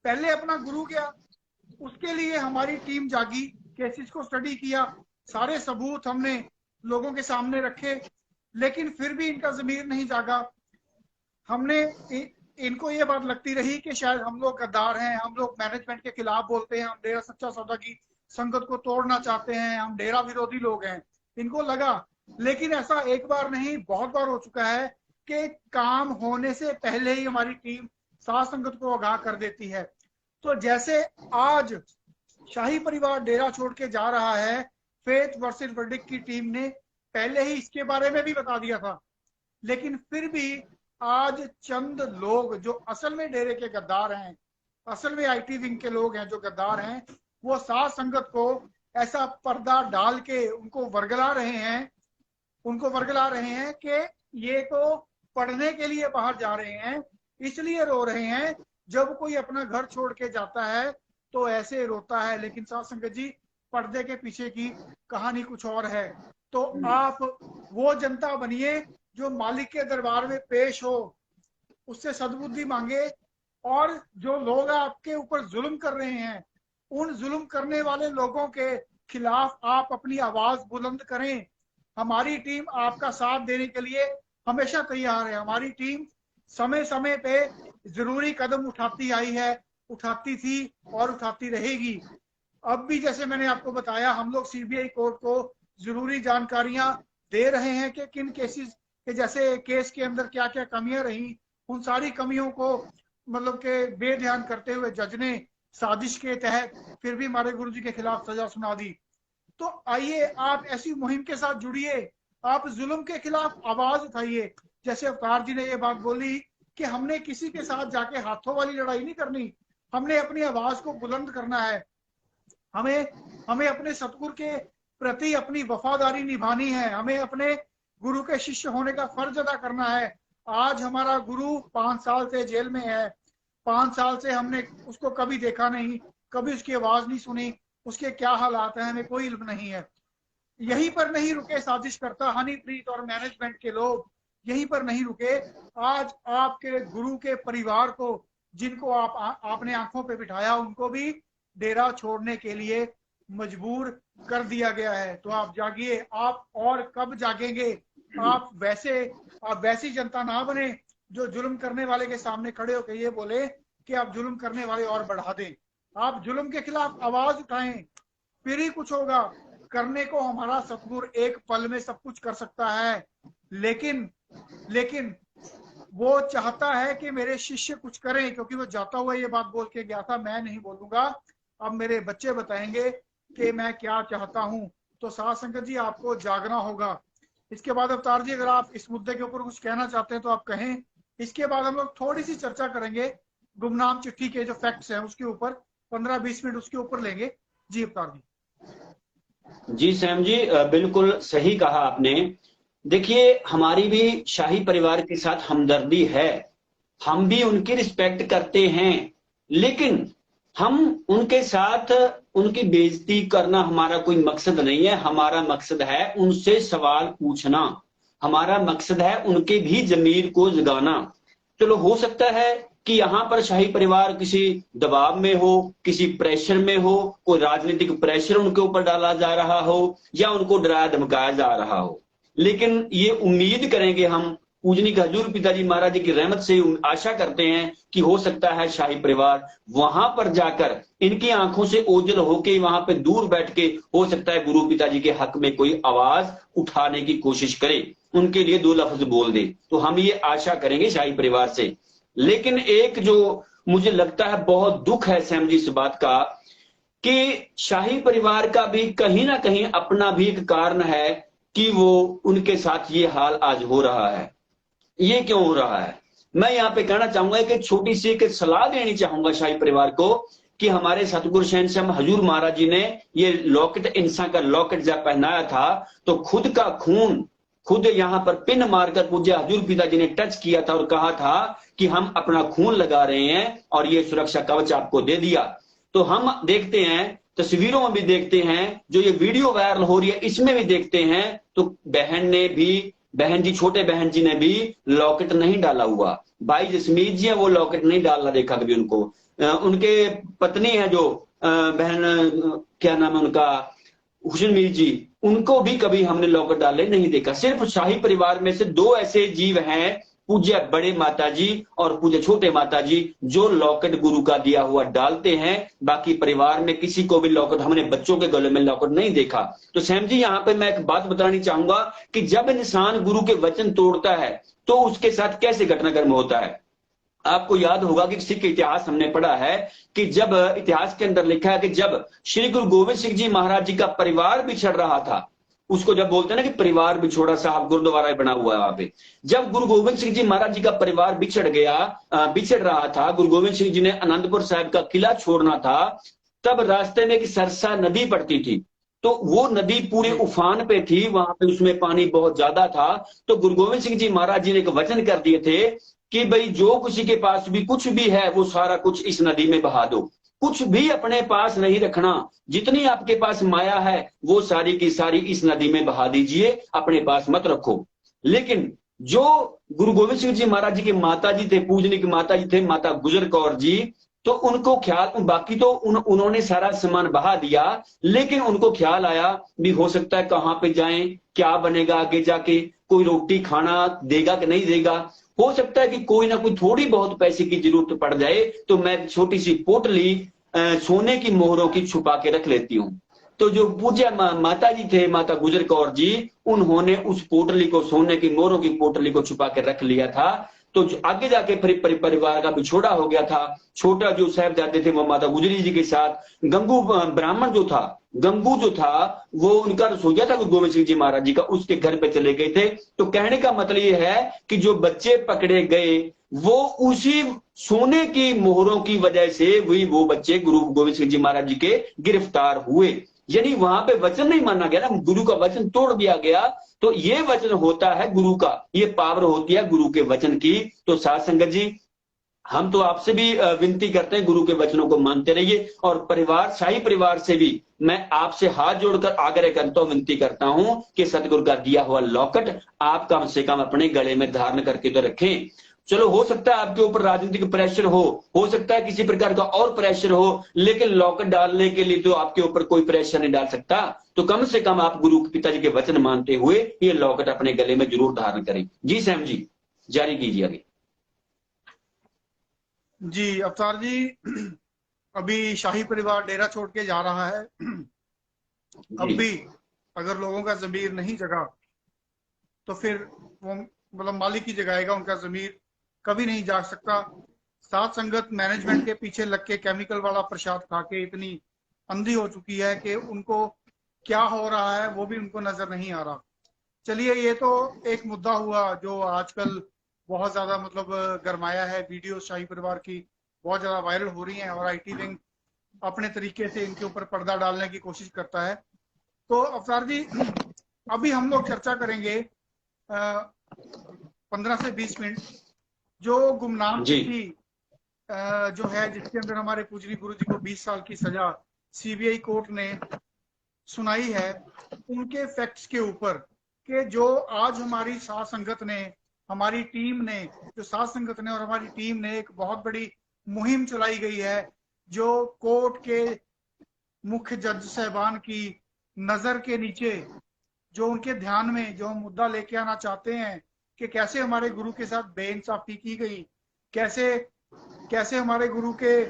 पहले अपना गुरु गया, उसके लिए हमारी टीम जागी, केसेस को स्टडी किया, सारे सबूत हमने लोगों के सामने रखे, लेकिन फिर भी इनका जमीर नहीं जागा। हमने इनको ये बात लगती रही कि शायद हम लोग गद्दार हैं, हम लोग मैनेजमेंट के खिलाफ बोलते हैं, हम डेरा सच्चा सौदा की संगत को तोड़ना चाहते हैं, हम डेरा विरोधी लोग हैं, इनको लगा। लेकिन ऐसा एक बार नहीं, बहुत बार हो चुका है कि काम होने से पहले ही हमारी टीम साध संगत को आगाह कर देती है। तो जैसे आज शाही परिवार डेरा छोड़ के जा रहा है, फेथ वर्सेस वर्डिक्ट की टीम ने पहले ही इसके बारे में भी बता दिया था, लेकिन फिर भी आज चंद लोग जो असल में डेरे के गद्दार हैं, असल में आईटी विंग के लोग हैं जो गद्दार हैं, वो साध संगत को ऐसा पर्दा डाल के उनको वर्गला रहे हैं कि ये तो पढ़ने के लिए बाहर जा रहे हैं, इसलिए रो रहे हैं। जब कोई अपना घर छोड़ के जाता है तो ऐसे रोता है, लेकिन साध संगत जी पर्दे के पीछे की कहानी कुछ और है। तो आप वो जनता बनिए जो मालिक के दरबार में पेश हो, उससे सद्बुद्धि मांगे, और जो लोग आपके ऊपर जुल्म कर रहे हैं उन जुल्म करने वाले लोगों के खिलाफ आप अपनी आवाज बुलंद करें। हमारी टीम आपका साथ देने के लिए हमेशा तैयार है। हमारी टीम समय समय पे जरूरी कदम उठाती आई है, उठाती थी और उठाती रहेगी। अब भी जैसे मैंने आपको बताया, हम लोग सीबीआई कोर्ट को जरूरी जानकारियां दे रहे हैं कि किन केसेस के, जैसे केस के अंदर क्या क्या कमियां रही, उन सारी कमियों को मतलब के बेध्यान करते हुए जज ने साजिश के तहत फिर भी हमारे गुरुजी के खिलाफ सजा सुना दी। तो आइए आप ऐसी मुहिम के साथ जुड़िए, आप जुल्म के खिलाफ आवाज उठाइए। जैसे अवतार जी ने ये बात बोली कि हमने किसी के साथ जाके हाथों वाली लड़ाई नहीं करनी, हमने अपनी आवाज को बुलंद करना है, हमें अपने सतगुरु के प्रति अपनी वफादारी निभानी है, हमें अपने गुरु के शिष्य होने का फर्ज अदा करना है। आज हमारा गुरु 5 साल से जेल में है, 5 साल से हमने उसको कभी देखा नहीं, कभी उसकी आवाज नहीं सुनी, उसके क्या हालात हैं हमें कोई इल्म नहीं है। यहीं पर नहीं रुके साजिश करता हनीप्रीत और मैनेजमेंट के लोग, यहीं पर नहीं रुके। आज आपके गुरु के परिवार को, जिनको आपने आंखों पे बिठाया, उनको भी डेरा छोड़ने के लिए मजबूर कर दिया गया है। तो आप जागिए, आप और कब जागेंगे? आप वैसी जनता ना बने जो जुल्म करने वाले के सामने खड़े होकर ये बोले कि आप जुल्म करने वाले और बढ़ा दें। आप जुल्म के खिलाफ आवाज उठाएं, फिर ही कुछ होगा। करने को हमारा सतगुरु एक पल में सब कुछ कर सकता है, लेकिन वो चाहता है कि मेरे शिष्य कुछ करें, क्योंकि वो जाता हुआ ये बात बोल के गया था, मैं नहीं बोलूंगा, अब मेरे बच्चे बताएंगे कि मैं क्या चाहता हूं। तो साध संगत जी आपको जागना होगा। इसके बाद अवतार जी अगर आप इस मुद्दे के ऊपर कुछ कहना चाहते हैं तो आप कहें। इसके बाद हम लोग थोड़ी सी चर्चा करेंगे गुमनाम चिट्ठी के जो फैक्ट्स हैं उसके ऊपर, 15-20 मिनट उसके ऊपर लेंगे। जी अवतार जी। जी सैम जी, बिल्कुल सही कहा आपने। देखिए, हमारी भी शाही परिवार के साथ हमदर्दी है, हम भी उनकी रिस्पेक्ट करते हैं, लेकिन हम उनके साथ उनकी बेइज्जती करना हमारा कोई मकसद नहीं है। हमारा मकसद है उनसे सवाल पूछना, हमारा मकसद है उनके भी जमीर को जगाना। चलो, हो सकता है कि यहाँ पर शाही परिवार किसी दबाव में हो, किसी प्रेशर में हो, कोई राजनीतिक प्रेशर उनके ऊपर डाला जा रहा हो या उनको डराया धमकाया जा रहा हो, लेकिन ये उम्मीद करेंगे हम पूजनीक हजूर पिताजी महाराज जी की रहमत से आशा करते हैं कि हो सकता है शाही परिवार वहां पर जाकर इनकी आंखों से ओझल होके वहां पे दूर बैठ के हो सकता है गुरु पिताजी के हक में कोई आवाज उठाने की कोशिश करे, उनके लिए 2 लफ्ज बोल दे। तो हम ये आशा करेंगे शाही परिवार से। लेकिन एक जो मुझे लगता है बहुत दुख है सैम जी इस बात का, कि शाही परिवार का भी कहीं ना कहीं अपना भी एक कारण है कि वो उनके साथ ये हाल आज हो रहा है। ये क्यों हो रहा है? मैं यहाँ पे कहना चाहूंगा कि छोटी सी एक सलाह देनी चाहूंगा शाही परिवार को कि हमारे सतगुरु शहंशाह हजूर महाराज जी ने ये लॉकेट, इंसान का लॉकेट जब पहनाया था तो खुद का खून खुद यहाँ पर पिन मारकर पूज्य हजूर पिताजी ने टच किया था और कहा था कि हम अपना खून लगा रहे हैं और ये सुरक्षा कवच आपको दे दिया। तो हम देखते हैं, तस्वीरों में भी देखते हैं, जो ये वीडियो वायरल हो रही है इसमें भी देखते हैं, तो बहन जी, छोटे बहन जी ने भी लॉकेट नहीं डाला हुआ। भाई जसमीत जी है, वो लॉकेट नहीं डालना देखा कभी उनको। उनके पत्नी है जो बहन, क्या नाम है उनका, हुसनमीत जी, उनको भी कभी हमने लॉकेट डाले नहीं देखा। सिर्फ शाही परिवार में से 2 ऐसे जीव हैं, पूज्य बड़े माता जी और पूज्य छोटे माता जी, जो लॉकेट गुरु का दिया हुआ डालते हैं। बाकी परिवार में किसी को भी लॉकेट, हमने बच्चों के गले में लॉकेट नहीं देखा। तो सैम जी, यहाँ पे मैं एक बात बतानी चाहूंगा कि जब इंसान गुरु के वचन तोड़ता है तो उसके साथ कैसे घटनाक्रम होता है। आपको याद होगा कि सिख इतिहास हमने पढ़ा है कि जब इतिहास के अंदर लिखा है कि जब श्री गुरु गोविंद सिंह जी महाराज जी का परिवार बिछड़ रहा था, उसको जब बोलते हैं ना कि परिवार बिछोड़ा साहब गुरुद्वारा बना हुआ है वहां पे, जब गुरु गोविंद सिंह जी महाराज जी का परिवार बिछड़ रहा था, गुरु गोविंद सिंह जी ने आनंदपुर साहिब का किला छोड़ना था, तब रास्ते में एक सरसा नदी पड़ती थी। तो वो नदी पूरे उफान पे थी, वहां पे उसमें पानी बहुत ज्यादा था। तो गुरु गोविंद सिंह जी महाराज जी ने एक वचन कर दिए थे कि भाई जो किसी के पास भी कुछ भी है वो सारा कुछ इस नदी में बहा दो, कुछ भी अपने पास नहीं रखना, जितनी आपके पास माया है वो सारी की सारी इस नदी में बहा दीजिए, अपने पास मत रखो। लेकिन जो गुरु गोविंद सिंह जी महाराज जी के माता जी थे, पूजनीक माता जी थे, माता गुजर कौर जी, तो उनको ख्याल, बाकी तो उन्होंने सारा सामान बहा दिया, लेकिन उनको ख्याल आया भी हो सकता है कहां पे जाएं, क्या बनेगा आगे जाके, कोई रोटी खाना देगा कि नहीं देगा, हो सकता है कि कोई ना कोई थोड़ी बहुत पैसे की जरूरत पड़ जाए, तो मैं छोटी सी पोटली सोने की मोहरों की छुपा के रख लेती हूँ। तो जो पूज्य माता जी थे, माता गुजर कौर जी, उन्होंने उस पोटली को, सोने की मोहरों की पोटली को छुपा के रख लिया था। तो आगे जाके फिर परिवार का बिछोड़ा हो गया था। छोटा जो साहिबजादे थे वो माता गुजरी जी के साथ, गंगू ब्राह्मण जो था, गंगू जो था वो उनका रसोईया था गुरु गोविंद सिंह जी महाराज जी का, उसके घर पे चले गए थे। तो कहने का मतलब ये है कि जो बच्चे पकड़े गए वो उसी सोने की मोहरों की वजह से वही वो बच्चे गुरु गोविंद सिंह जी महाराज जी के गिरफ्तार हुए। यानी वहां पे वचन नहीं माना गया ना, गुरु का वचन तोड़ दिया गया। तो ये वचन होता है गुरु का, ये पावर होती है गुरु के वचन की। तो साध संगत जी, हम तो आपसे भी विनती करते हैं गुरु के वचनों को मानते रहिए, और परिवार, शाही परिवार से भी मैं आपसे हाथ जोड़कर आग्रह करता हूं, विनती करता हूं कि सतगुरु का दिया हुआ लॉकेट आप कम से कम अपने गले में धारण करके तो रखें। चलो हो सकता है आपके ऊपर राजनीतिक प्रेशर हो सकता है किसी प्रकार का और प्रेशर हो, लेकिन लॉकेट डालने के लिए तो आपके ऊपर कोई प्रेशर नहीं डाल सकता। तो कम से कम आप गुरु पिताजी के वचन मानते हुए ये लॉकेट अपने गले में जरूर धारण करें। जी सैम जी, जारी कीजिए आगे। जी अवतार जी, अभी शाही परिवार डेरा छोड़ के जा रहा है। अब भी अगर लोगों का ज़मीर नहीं जगा तो फिर वो मतलब मालिक ही जगाएगा, उनका ज़मीर कभी नहीं जाग सकता। साथ संगत मैनेजमेंट के पीछे लग के केमिकल वाला प्रसाद खा के इतनी अंधी हो चुकी है कि उनको क्या हो रहा है वो भी उनको नजर नहीं आ रहा। चलिए, ये तो एक मुद्दा हुआ जो आजकल बहुत ज्यादा मतलब गरमाया है। वीडियो शाही परिवार की बहुत ज्यादा वायरल हो रही हैं और आईटी विंग अपने तरीके से इनके ऊपर पर्दा डालने की कोशिश करता है। तो अवतार जी, अभी हम लोग चर्चा करेंगे 15 से 20 मिनट जो गुमनाम जी चिट्ठी जो है, जिसके अंदर हमारे पूजनी गुरु जी को 20 साल की सजा सीबीआई कोर्ट ने सुनाई है, उनके फैक्ट्स के ऊपर कि जो आज हमारी साथ संगत ने, हमारी टीम ने, जो साथ संगत ने और हमारी टीम ने एक बहुत बड़ी मुहिम चलाई गई है, जो कोर्ट के मुख्य जज साहबान की नजर के नीचे, जो उनके ध्यान में जो हम मुद्दा लेके आना चाहते हैं कि कैसे हमारे गुरु के साथ बेइंसाफी की गई, कैसे कैसे हमारे गुरु के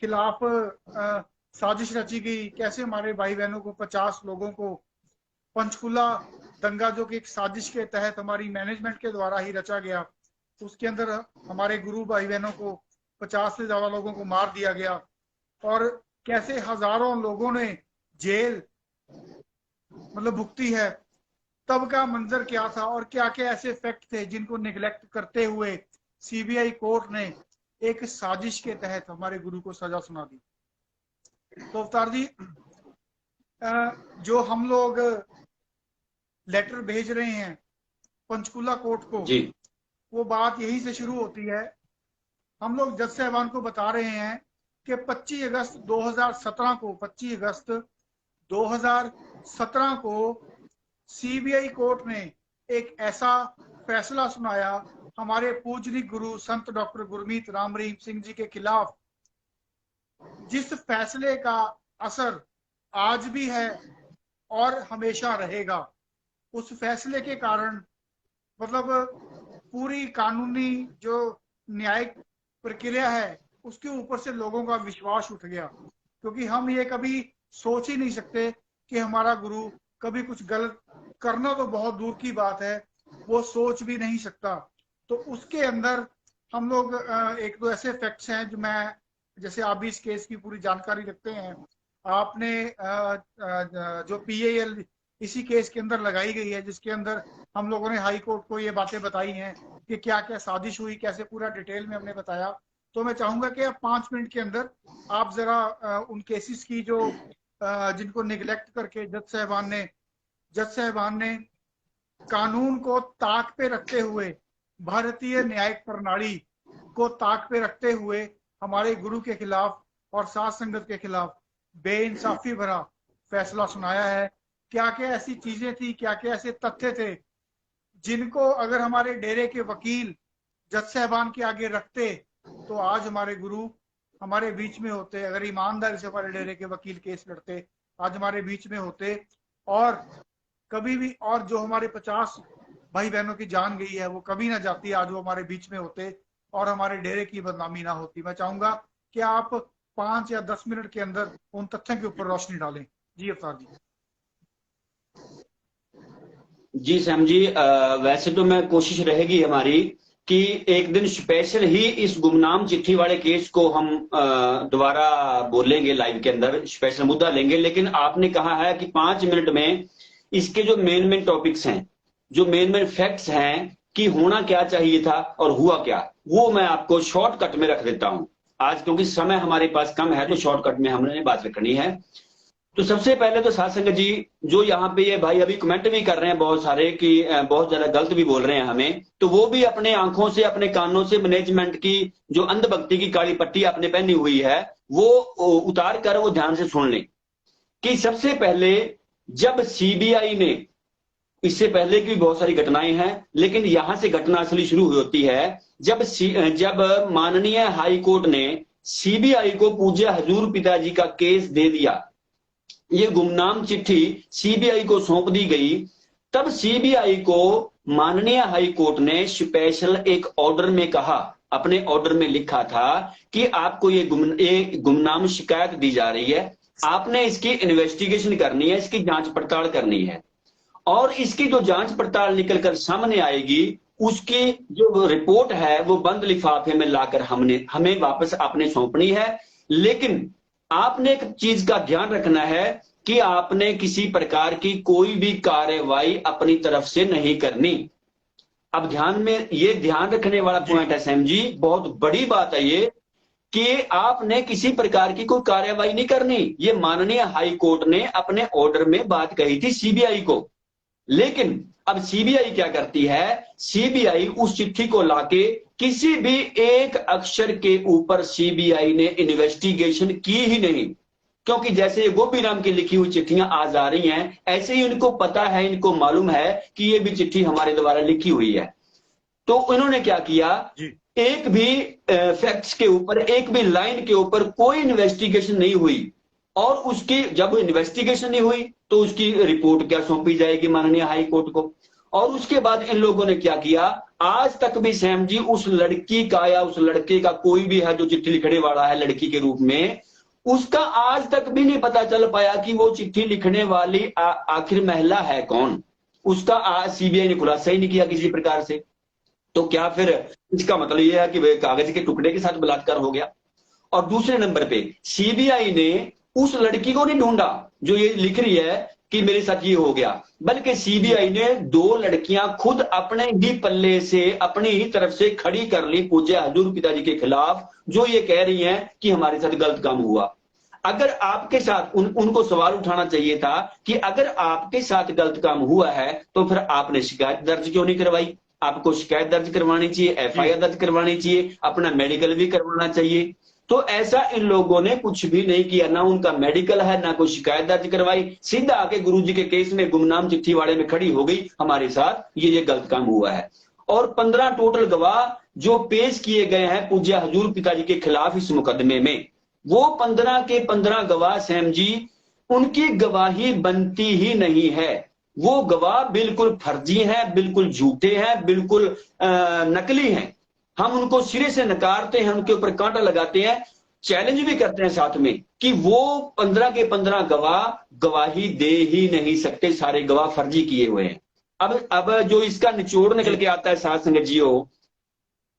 खिलाफ साजिश रची गई, कैसे हमारे भाई बहनों को 50 लोगों को पंचकुला दंगा जो कि एक साजिश के तहत हमारी मैनेजमेंट के द्वारा ही रचा गया, उसके अंदर हमारे गुरु भाई बहनों को 50 से ज्यादा लोगों को मार दिया गया, और कैसे हजारों लोगों ने जेल मतलब भुगती है। तब का मंजर क्या था और क्या क्या ऐसे फैक्ट थे जिनको निगलेक्ट करते हुए सीबीआई कोर्ट ने एक साजिश के तहत हमारे गुरु को सजा सुना दी। तो अवतार जी, जो हम लोग लेटर भेज रहे हैं पंचकुला कोर्ट को, जी वो बात यहीं से शुरू होती है। हम लोग जज साहबान को बता रहे हैं कि 25 अगस्त 2017 को 25 अगस्त 2017 को सीबीआई कोर्ट ने एक ऐसा फैसला सुनाया हमारे पूजनीय गुरु संत डॉक्टर गुरमीत राम रहीम सिंह जी के खिलाफ, जिस फैसले का असर आज भी है और हमेशा रहेगा। उस फैसले के कारण मतलब पूरी कानूनी जो न्यायिक प्रक्रिया है उसके ऊपर से लोगों का विश्वास उठ गया, क्योंकि हम ये कभी सोच ही नहीं सकते कि हमारा गुरु कभी कुछ गलत करना तो बहुत दूर की बात है, वो सोच भी नहीं सकता। तो उसके अंदर हम लोग एक दो ऐसे फैक्ट्स हैं जो मैं, जैसे आप भी इस केस की पूरी जानकारी रखते हैं, आपने जो पीएएल इसी केस के अंदर लगाई गई है, जिसके अंदर हम लोगों ने हाई कोर्ट को ये बातें बताई हैं कि क्या क्या साजिश हुई, कैसे पूरा डिटेल में हमने बताया। तो मैं चाहूंगा कि आप 5 मिनट के अंदर आप जरा उन केसेस की जो जिनको निगलेक्ट करके जज साहबान ने कानून को ताक पे रखते हुए, भारतीय न्यायिक प्रणाली को ताक पे रखते हुए हमारे गुरु के खिलाफ और साध संगत के खिलाफ बेइंसाफी भरा फैसला सुनाया है। क्या क्या ऐसी चीजें थी, क्या क्या ऐसे तथ्य थे जिनको अगर हमारे डेरे के वकील जज साहबान के आगे रखते तो आज हमारे गुरु हमारे बीच में होते। अगर ईमानदारी से हमारे डेरे के वकील केस लड़ते, आज हमारे बीच में होते। और कभी भी, और जो हमारे 50 भाई बहनों की जान गई है वो कभी ना जाती, आज वो हमारे बीच में होते और हमारे डेरे की बदनामी ना होती। मैं चाहूंगा कि आप 5 या 10 मिनट के अंदर उन तथ्यों के ऊपर रोशनी डालें। जी अवतार जी। जी सैम जी, वैसे तो मैं कोशिश रहेगी हमारी कि एक दिन स्पेशल ही इस गुमनाम चिट्ठी वाले केस को हम दोबारा बोलेंगे, लाइव के अंदर स्पेशल मुद्दा लेंगे। लेकिन आपने कहा है कि 5 मिनट में इसके जो मेन मेन टॉपिक्स हैं, जो मेन मेन फैक्ट्स हैं कि होना क्या चाहिए था और हुआ क्या, वो मैं आपको शॉर्टकट में रख देता हूं आज, क्योंकि समय हमारे पास कम है तो शॉर्टकट में हमने बात रखनी है। तो सबसे पहले तो साध संगत जी, जो यहाँ पे ये भाई अभी कमेंट भी कर रहे हैं बहुत सारे कि बहुत ज्यादा गलत भी बोल रहे हैं हमें, तो वो भी अपने आंखों से अपने कानों से मैनेजमेंट की जो अंधभक्ति की काली पट्टी आपने पहनी हुई है वो उतार कर वो ध्यान से सुन लें कि सबसे पहले जब सीबीआई ने, इससे पहले की बहुत सारी घटनाएं हैं लेकिन यहां से घटना असली शुरू होती है जब माननीय हाई कोर्ट ने सीबीआई को पूज्य हजूर पिताजी का केस दे दिया, ये गुमनाम चिट्ठी सीबीआई को सौंप दी गई, तब सीबीआई को माननीय हाई कोर्ट ने स्पेशल एक ऑर्डर में कहा, अपने ऑर्डर में लिखा था कि आपको ये गुमनाम शिकायत दी जा रही है, आपने इसकी इन्वेस्टिगेशन करनी है, इसकी जांच पड़ताल करनी है और इसकी जो जांच पड़ताल निकलकर सामने आएगी उसकी जो रिपोर्ट है वो बंद लिफाफे में लाकर हमें वापस आपने सौंपनी है। लेकिन आपने एक चीज का ध्यान रखना है कि आपने किसी प्रकार की कोई भी कार्रवाई अपनी तरफ से नहीं करनी। अब ध्यान में ये ध्यान रखने वाला पॉइंट है सैम जी, बहुत बड़ी बात है ये कि आपने किसी प्रकार की कोई कार्रवाई नहीं करनी। ये माननीय हाई कोर्ट ने अपने ऑर्डर में बात कही थी सीबीआई को, लेकिन अब सीबीआई क्या करती है, सीबीआई उस चिट्ठी को लाके किसी भी एक अक्षर के ऊपर सीबीआई ने इन्वेस्टिगेशन की ही नहीं, क्योंकि जैसे गोपी राम की लिखी हुई चिट्ठियां आज आ रही हैं ऐसे ही उनको पता है, इनको मालूम है कि ये भी चिट्ठी हमारे द्वारा लिखी हुई है। तो उन्होंने क्या किया, एक भी फैक्ट्स के ऊपर, एक भी लाइन के ऊपर कोई इन्वेस्टिगेशन नहीं हुई और उसकी जब इन्वेस्टिगेशन नहीं हुई तो उसकी रिपोर्ट क्या सौंपी जाएगी माननीय हाई कोर्ट को। और उसके बाद इन लोगों ने क्या किया, आज तक भी सैम जी उस लड़की का या उस लड़के का कोई भी है जो चिट्ठी लिखने वाला है लड़की के रूप में, उसका आज तक भी नहीं पता चल पाया कि वो चिट्ठी लिखने वाली आखिर महिला है कौन। उसका आज सीबीआई ने खुलासा ही नहीं किया किसी प्रकार से। तो क्या फिर इसका मतलब यह है कि वह कागज के टुकड़े के साथ बलात्कार हो गया। और दूसरे नंबर पे सीबीआई ने उस लड़की को नहीं ढूंढा जो ये लिख रही है कि मेरे साथ ये हो गया, बल्कि सीबीआई ने 2 लड़कियां खुद अपने ही पल्ले से अपनी ही तरफ से खड़ी कर ली पूज्य हजूर पिताजी के खिलाफ, जो ये कह रही हैं कि हमारे साथ गलत काम हुआ। अगर आपके साथ उनको सवाल उठाना चाहिए था कि अगर आपके साथ गलत काम हुआ है तो फिर आपने शिकायत दर्ज क्यों नहीं करवाई। आपको शिकायत दर्ज करवानी चाहिए, एफआईआर दर्ज करवानी चाहिए, अपना मेडिकल भी करवाना चाहिए। तो ऐसा इन लोगों ने कुछ भी नहीं किया, ना उनका मेडिकल है ना कोई शिकायत दर्ज करवाई, सीधा आके गुरुजी के केस में गुमनाम चिट्ठी वाले में खड़ी हो गई, हमारे साथ ये गलत काम हुआ है। और 15 टोटल गवाह जो पेश किए गए हैं पूज्य हजूर पिताजी के खिलाफ इस मुकदमे में, वो 15 के 15 गवाह सैम जी, उनकी गवाही बनती ही नहीं है। वो गवाह बिल्कुल फर्जी हैं, बिल्कुल झूठे हैं, बिल्कुल नकली हैं। हम उनको सिरे से नकारते हैं, उनके ऊपर कांटा लगाते हैं, चैलेंज भी करते हैं साथ में कि वो 15 के 15 गवाह गवाही दे ही नहीं सकते, सारे गवाह फर्जी किए हुए हैं। अब जो इसका निचोड़ निकल के आता है साथ संगत जियो,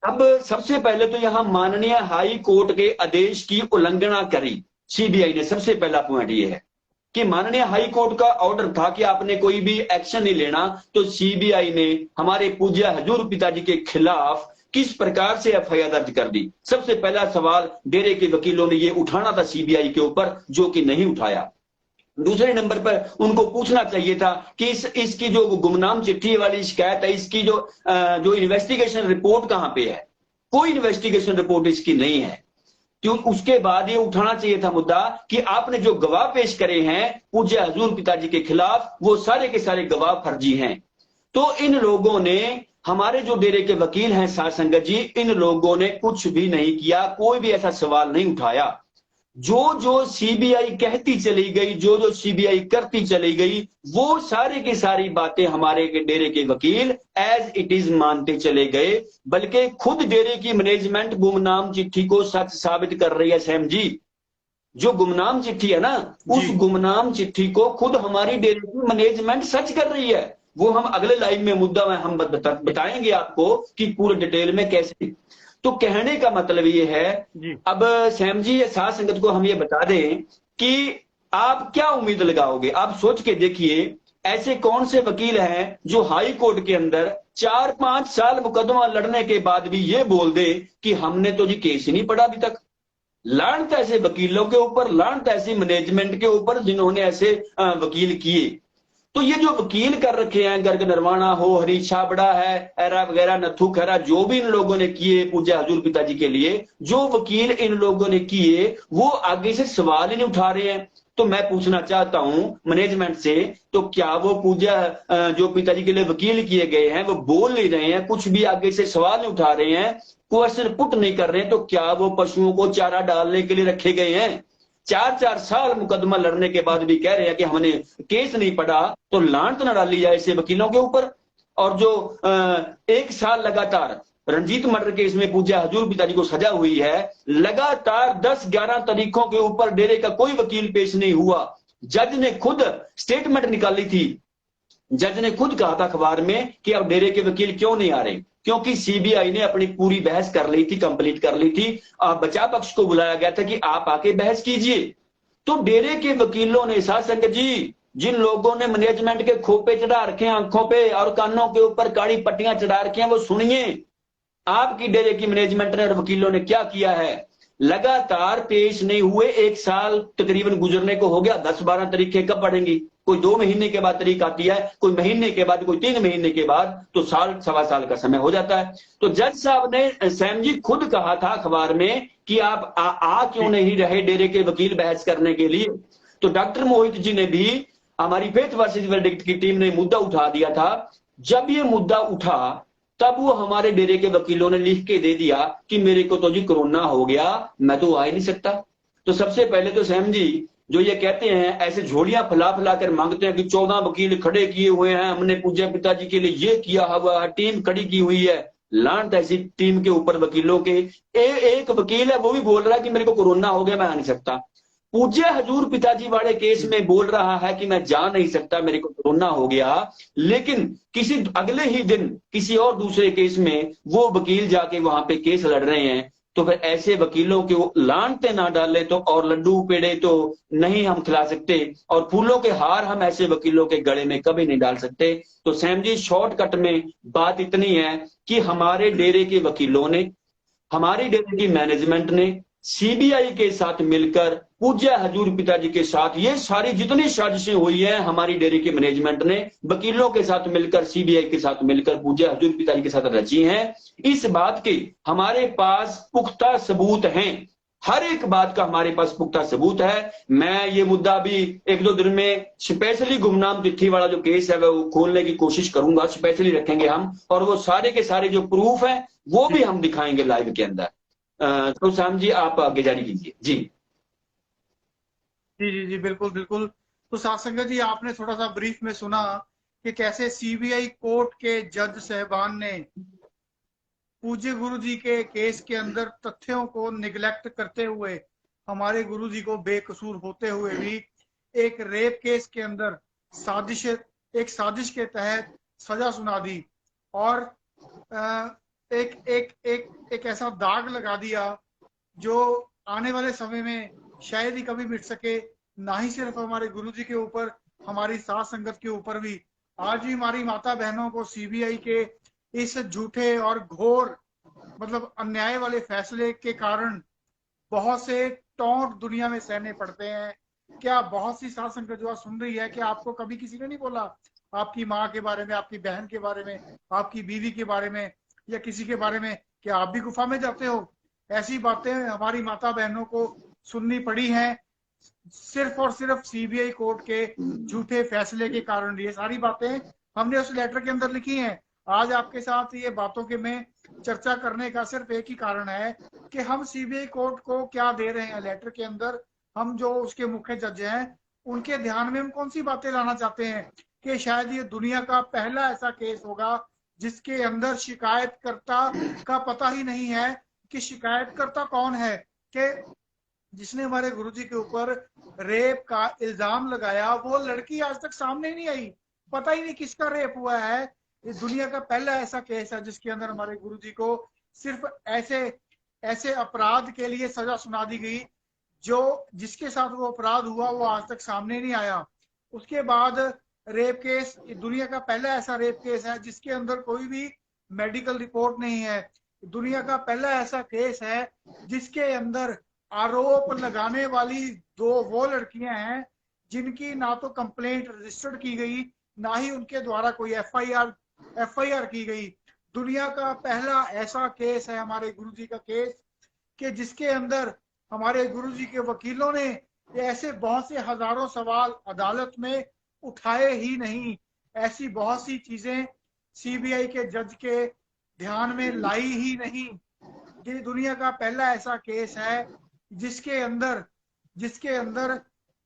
अब सबसे पहले तो यहां माननीय हाई कोर्ट के आदेश की उल्लंघना करी सीबीआई ने। सबसे पहला पॉइंट ये है कि माननीय हाई कोर्ट का ऑर्डर था कि आपने कोई भी एक्शन नहीं लेना, तो सीबीआई ने हमारे पूज्य हजूर पिताजी के खिलाफ किस प्रकार से एफआईआर दर्ज कर दी। सबसे पहला सवाल डेरे के वकीलों ने यह उठाना था सीबीआई के ऊपर, जो कि नहीं उठाया। दूसरे नंबर पर उनको पूछना चाहिए था कि इसकी जो गुमनाम चिट्ठी वाली शिकायत है, इसकी जो इन्वेस्टिगेशन रिपोर्ट कहां पे है। कोई इन्वेस्टिगेशन रिपोर्ट इसकी नहीं है। क्यों? उसके बाद ये उठाना चाहिए था मुद्दा कि आपने जो गवाह पेश करे हैं पूज्य हजूर पिताजी के खिलाफ, वो सारे के सारे गवाह फर्जी हैं। तो इन लोगों ने, हमारे जो डेरे के वकील हैं साध संगत जी, इन लोगों ने कुछ भी नहीं किया, कोई भी ऐसा सवाल नहीं उठाया। जो जो सीबीआई कहती चली गई, जो जो सीबीआई करती चली गई, वो सारी की सारी बातें हमारे के डेरे के वकील एज इट इज मानते चले गए। बल्कि खुद डेरे की मैनेजमेंट गुमनाम चिट्ठी को सच साबित कर रही है। सैम जी, जो गुमनाम चिट्ठी है ना, उस जी गुमनाम चिट्ठी को खुद हमारी डेरे की मैनेजमेंट सच कर रही है। वो हम अगले लाइव में मुद्दा में हम बताएंगे आपको कि पूरे डिटेल में कैसे। तो कहने का मतलब ये है, जी अब सैम जी साथ संगत को हम ये बता दें कि आप क्या उम्मीद लगाओगे। आप सोच के देखिए, ऐसे कौन से वकील हैं जो हाई कोर्ट के अंदर 4-5 साल मुकदमा लड़ने के बाद भी ये बोल दे कि हमने तो जी केस ही नहीं पढ़ा अभी तक। लानत ऐसे वकीलों के ऊपर, लानत ऐसी मैनेजमेंट के ऊपर जिन्होंने ऐसे वकील किए। तो ये जो वकील कर रखे हैं, गर्ग नरवाना हो, हरीश छाबड़ा है, एरा वगैरह, नथु खैरा, जो भी इन लोगों ने किए पूज्य हजूर पिताजी के लिए, जो वकील इन लोगों ने किए, वो आगे से सवाल ही नहीं उठा रहे हैं। तो मैं पूछना चाहता हूं मैनेजमेंट से, तो क्या वो पूज्य जो पिताजी के लिए वकील किए गए हैं, वो बोल नहीं रहे हैं, कुछ भी आगे से सवाल नहीं उठा रहे हैं, क्वेश्चन पुट नहीं कर रहे हैं, तो क्या वो पशुओं को चारा डालने के लिए रखे गए हैं? 4-4 साल मुकदमा लड़ने के बाद भी कह रहे हैं कि हमने केस नहीं पढ़ा। तो लांत न डाली जाए ऐसे वकीलों के ऊपर। और जो 1 साल लगातार रंजीत मर्डर केस में पूज्य हजूर पिताजी को सजा हुई है, लगातार 10-11 तारीखों के ऊपर डेरे का कोई वकील पेश नहीं हुआ। जज ने खुद स्टेटमेंट निकाली थी, जज ने खुद कहा था अखबार में कि अब डेरे के वकील क्यों नहीं आ रहे, क्योंकि सीबीआई ने अपनी पूरी बहस कर ली थी, कंप्लीट कर ली थी। बचाव पक्ष को बुलाया गया था कि आप आके बहस कीजिए। तो डेरे के वकीलों ने, साथ संगत जी, जिन लोगों ने मैनेजमेंट के खोपे चढ़ा रखे हैं, आंखों पे और कानों के ऊपर काली पट्टियां चढ़ा रखी हैं, वो सुनिए आपकी डेरे की मैनेजमेंट ने और वकीलों ने क्या किया है। लगातार पेश नहीं हुए, 1 साल तकरीबन गुजरने को हो गया। 10-12 तरीके कब पढ़ेंगी? कोई 2 महीने के बाद तरीक आती है, कोई महीने के बाद, कोई 3 महीने के बाद, तो साल सवा साल का समय हो जाता है। तो जज साहब ने, सैम जी, खुद कहा था अखबार में कि आप क्यों नहीं रहे डेरे के वकील बहस करने के लिए। तो डॉक्टर मोहित जी ने भी, हमारी फेथ वर्सेस वर्डिक्ट की टीम ने मुद्दा उठा दिया था। जब ये मुद्दा उठा, तब वो हमारे डेरे के वकीलों ने लिख के दे दिया कि मेरे को तो जी कोरोना हो गया, मैं तो आ ही नहीं सकता। तो सबसे पहले तो सैम जी, जो ये कहते हैं, ऐसे झोलियां फैला फैला कर मांगते हैं कि 14 वकील खड़े किए हुए हैं, हमने पूज्य पिताजी के लिए ये किया हुआ है, टीम खड़ी की हुई है। लांत ऐसी टीम के ऊपर वकीलों के। एक वकील है, वो भी बोल रहा है कि मेरे को कोरोना हो गया, मैं आ नहीं सकता। पूज्य हजूर पिताजी वाले केस में बोल रहा है कि मैं जा नहीं सकता, मेरे को कोरोना हो गया। लेकिन किसी अगले ही दिन किसी और दूसरे केस में वो वकील जाके वहां पे केस लड़ रहे हैं। तो फिर ऐसे वकीलों के लानते ना डाले तो, और लड्डू पेड़े तो नहीं हम खिला सकते, और फूलों के हार हम ऐसे वकीलों के गले में कभी नहीं डाल सकते। तो सैम जी, शॉर्टकट में बात इतनी है कि हमारे डेरे के वकीलों ने, हमारी डेरे की मैनेजमेंट ने सीबीआई के साथ मिलकर पूज्य हजूर पिताजी के साथ ये सारी जितनी साजिशें हुई है, हमारी डेरे की मैनेजमेंट ने वकीलों के साथ मिलकर, सीबीआई के साथ मिलकर पूज्य हजूर पिताजी के साथ रची हैं। इस बात के हमारे पास पुख्ता सबूत हैं, हर एक बात का हमारे पास पुख्ता सबूत है। मैं ये मुद्दा भी 1-2 दिन में स्पेशली गुमनाम चिट्ठी वाला जो केस है वो खोलने की कोशिश करूंगा, स्पेशली रखेंगे हम, और वो सारे के सारे जो प्रूफ है वो भी हम दिखाएंगे लाइव के अंदर। तो श्याम जी, आप आगे जारी कीजिए जी। जी जी जी, बिल्कुल बिल्कुल। तो साथ संगत जी, आपने थोड़ा सा ब्रीफ में सुना कि कैसे सीबीआई कोर्ट के जज साहबान ने पूज्य गुरु जी के केस के अंदर तथ्यों को निगलेक्ट करते हुए, हमारे गुरु जी को बेकसूर होते हुए भी एक रेप केस के अंदर एक साजिश के तहत सजा सुना दी। और एक एक एक एक ऐसा दाग लगा दिया जो आने वाले समय में शायद ही कभी मिट सके, ना ही सिर्फ हमारे गुरु जी के ऊपर, हमारी साथ संगत के ऊपर भी। आज भी हमारी माता बहनों को सीबीआई के इस झूठे और घोर मतलब अन्याय वाले फैसले के कारण बहुत से टॉन्ट दुनिया में सहने पड़ते हैं। क्या बहुत सी साथ संगत जो सुन रही है, कि आपको कभी किसी ने नहीं बोला आपकी माँ के बारे में, आपकी बहन के बारे में, आपकी बीवी के बारे में, या किसी के बारे में कि आप भी गुफा में जाते हो? ऐसी बातें हमारी माता बहनों को सुननी पड़ी हैं सिर्फ और सिर्फ सीबीआई कोर्ट के झूठे फैसले के कारण। ये सारी बातें हमने उस लेटर के अंदर लिखी हैं। आज आपके साथ ये बातों के में चर्चा करने का सिर्फ एक ही कारण है कि हम सीबीआई कोर्ट को क्या दे रहे हैं लेटर के अंदर। हम जो उसके मुख्य जज हैं उनके ध्यान में हम कौन सी बातें लाना चाहते हैं कि शायद ये दुनिया का पहला ऐसा केस होगा जिसके अंदर शिकायतकर्ता का पता ही नहीं है कि शिकायतकर्ता कौन है, कि जिसने हमारे गुरुजी के ऊपर रेप का इल्जाम लगाया वो लड़की आज तक सामने ही नहीं आई। पता ही नहीं किसका रेप हुआ है। इस दुनिया का पहला ऐसा केस है जिसके अंदर हमारे गुरुजी को सिर्फ ऐसे ऐसे अपराध के लिए सजा सुना दी गई जो जिसके साथ वो अपराध हुआ वो आज तक सामने नहीं आया। उसके बाद रेप केस, दुनिया का पहला ऐसा रेप केस है जिसके अंदर कोई भी मेडिकल रिपोर्ट नहीं है। दुनिया का पहला ऐसा केस है जिसके अंदर आरोप लगाने वाली दो वो लड़कियां हैं जिनकी ना तो कंप्लेंट रजिस्टर्ड की गई, ना ही उनके द्वारा कोई एफआईआर की गई। दुनिया का पहला ऐसा केस है हमारे गुरुजी का केस कि जिसके अंदर हमारे गुरुजी के वकीलों ने ऐसे बहुत से हजारों सवाल अदालत में उठाए ही नहीं। ऐसी बहुत सी चीजें सीबीआई के जज के ध्यान में लाई ही नहीं। ये दुनिया का पहला ऐसा केस है जिसके अंदर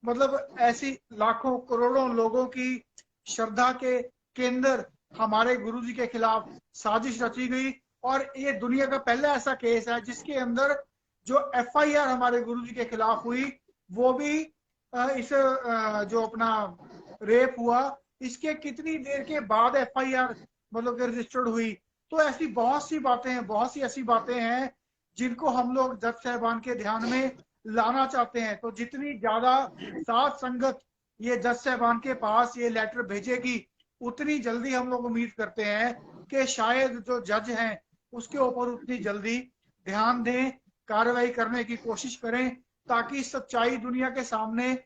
मतलब ऐसी लाखों करोड़ों लोगों की श्रद्धा के अंदर हमारे गुरुजी के खिलाफ साजिश रची गई। और ये दुनिया का पहला ऐसा केस है जिसके अंदर जो एफआईआर हमारे गुरुजी के खिलाफ हुई वो भी इस जो अपना रेप हुआ इसके कितनी देर के बाद एफआईआर मतलब रजिस्टर्ड हुई। तो ऐसी बहुत सी बातें हैं, बहुत सी ऐसी बातें हैं जिनको हम लोग जज साहबान के ध्यान में लाना चाहते हैं। तो जितनी ज्यादा साथ संगत ये जज साहबान के पास ये लेटर भेजेगी उतनी जल्दी हम लोग उम्मीद करते हैं कि शायद जो जज हैं उसके ऊपर उतनी जल्दी ध्यान दें, कार्रवाई करने की कोशिश करें ताकि सच्चाई दुनिया के सामने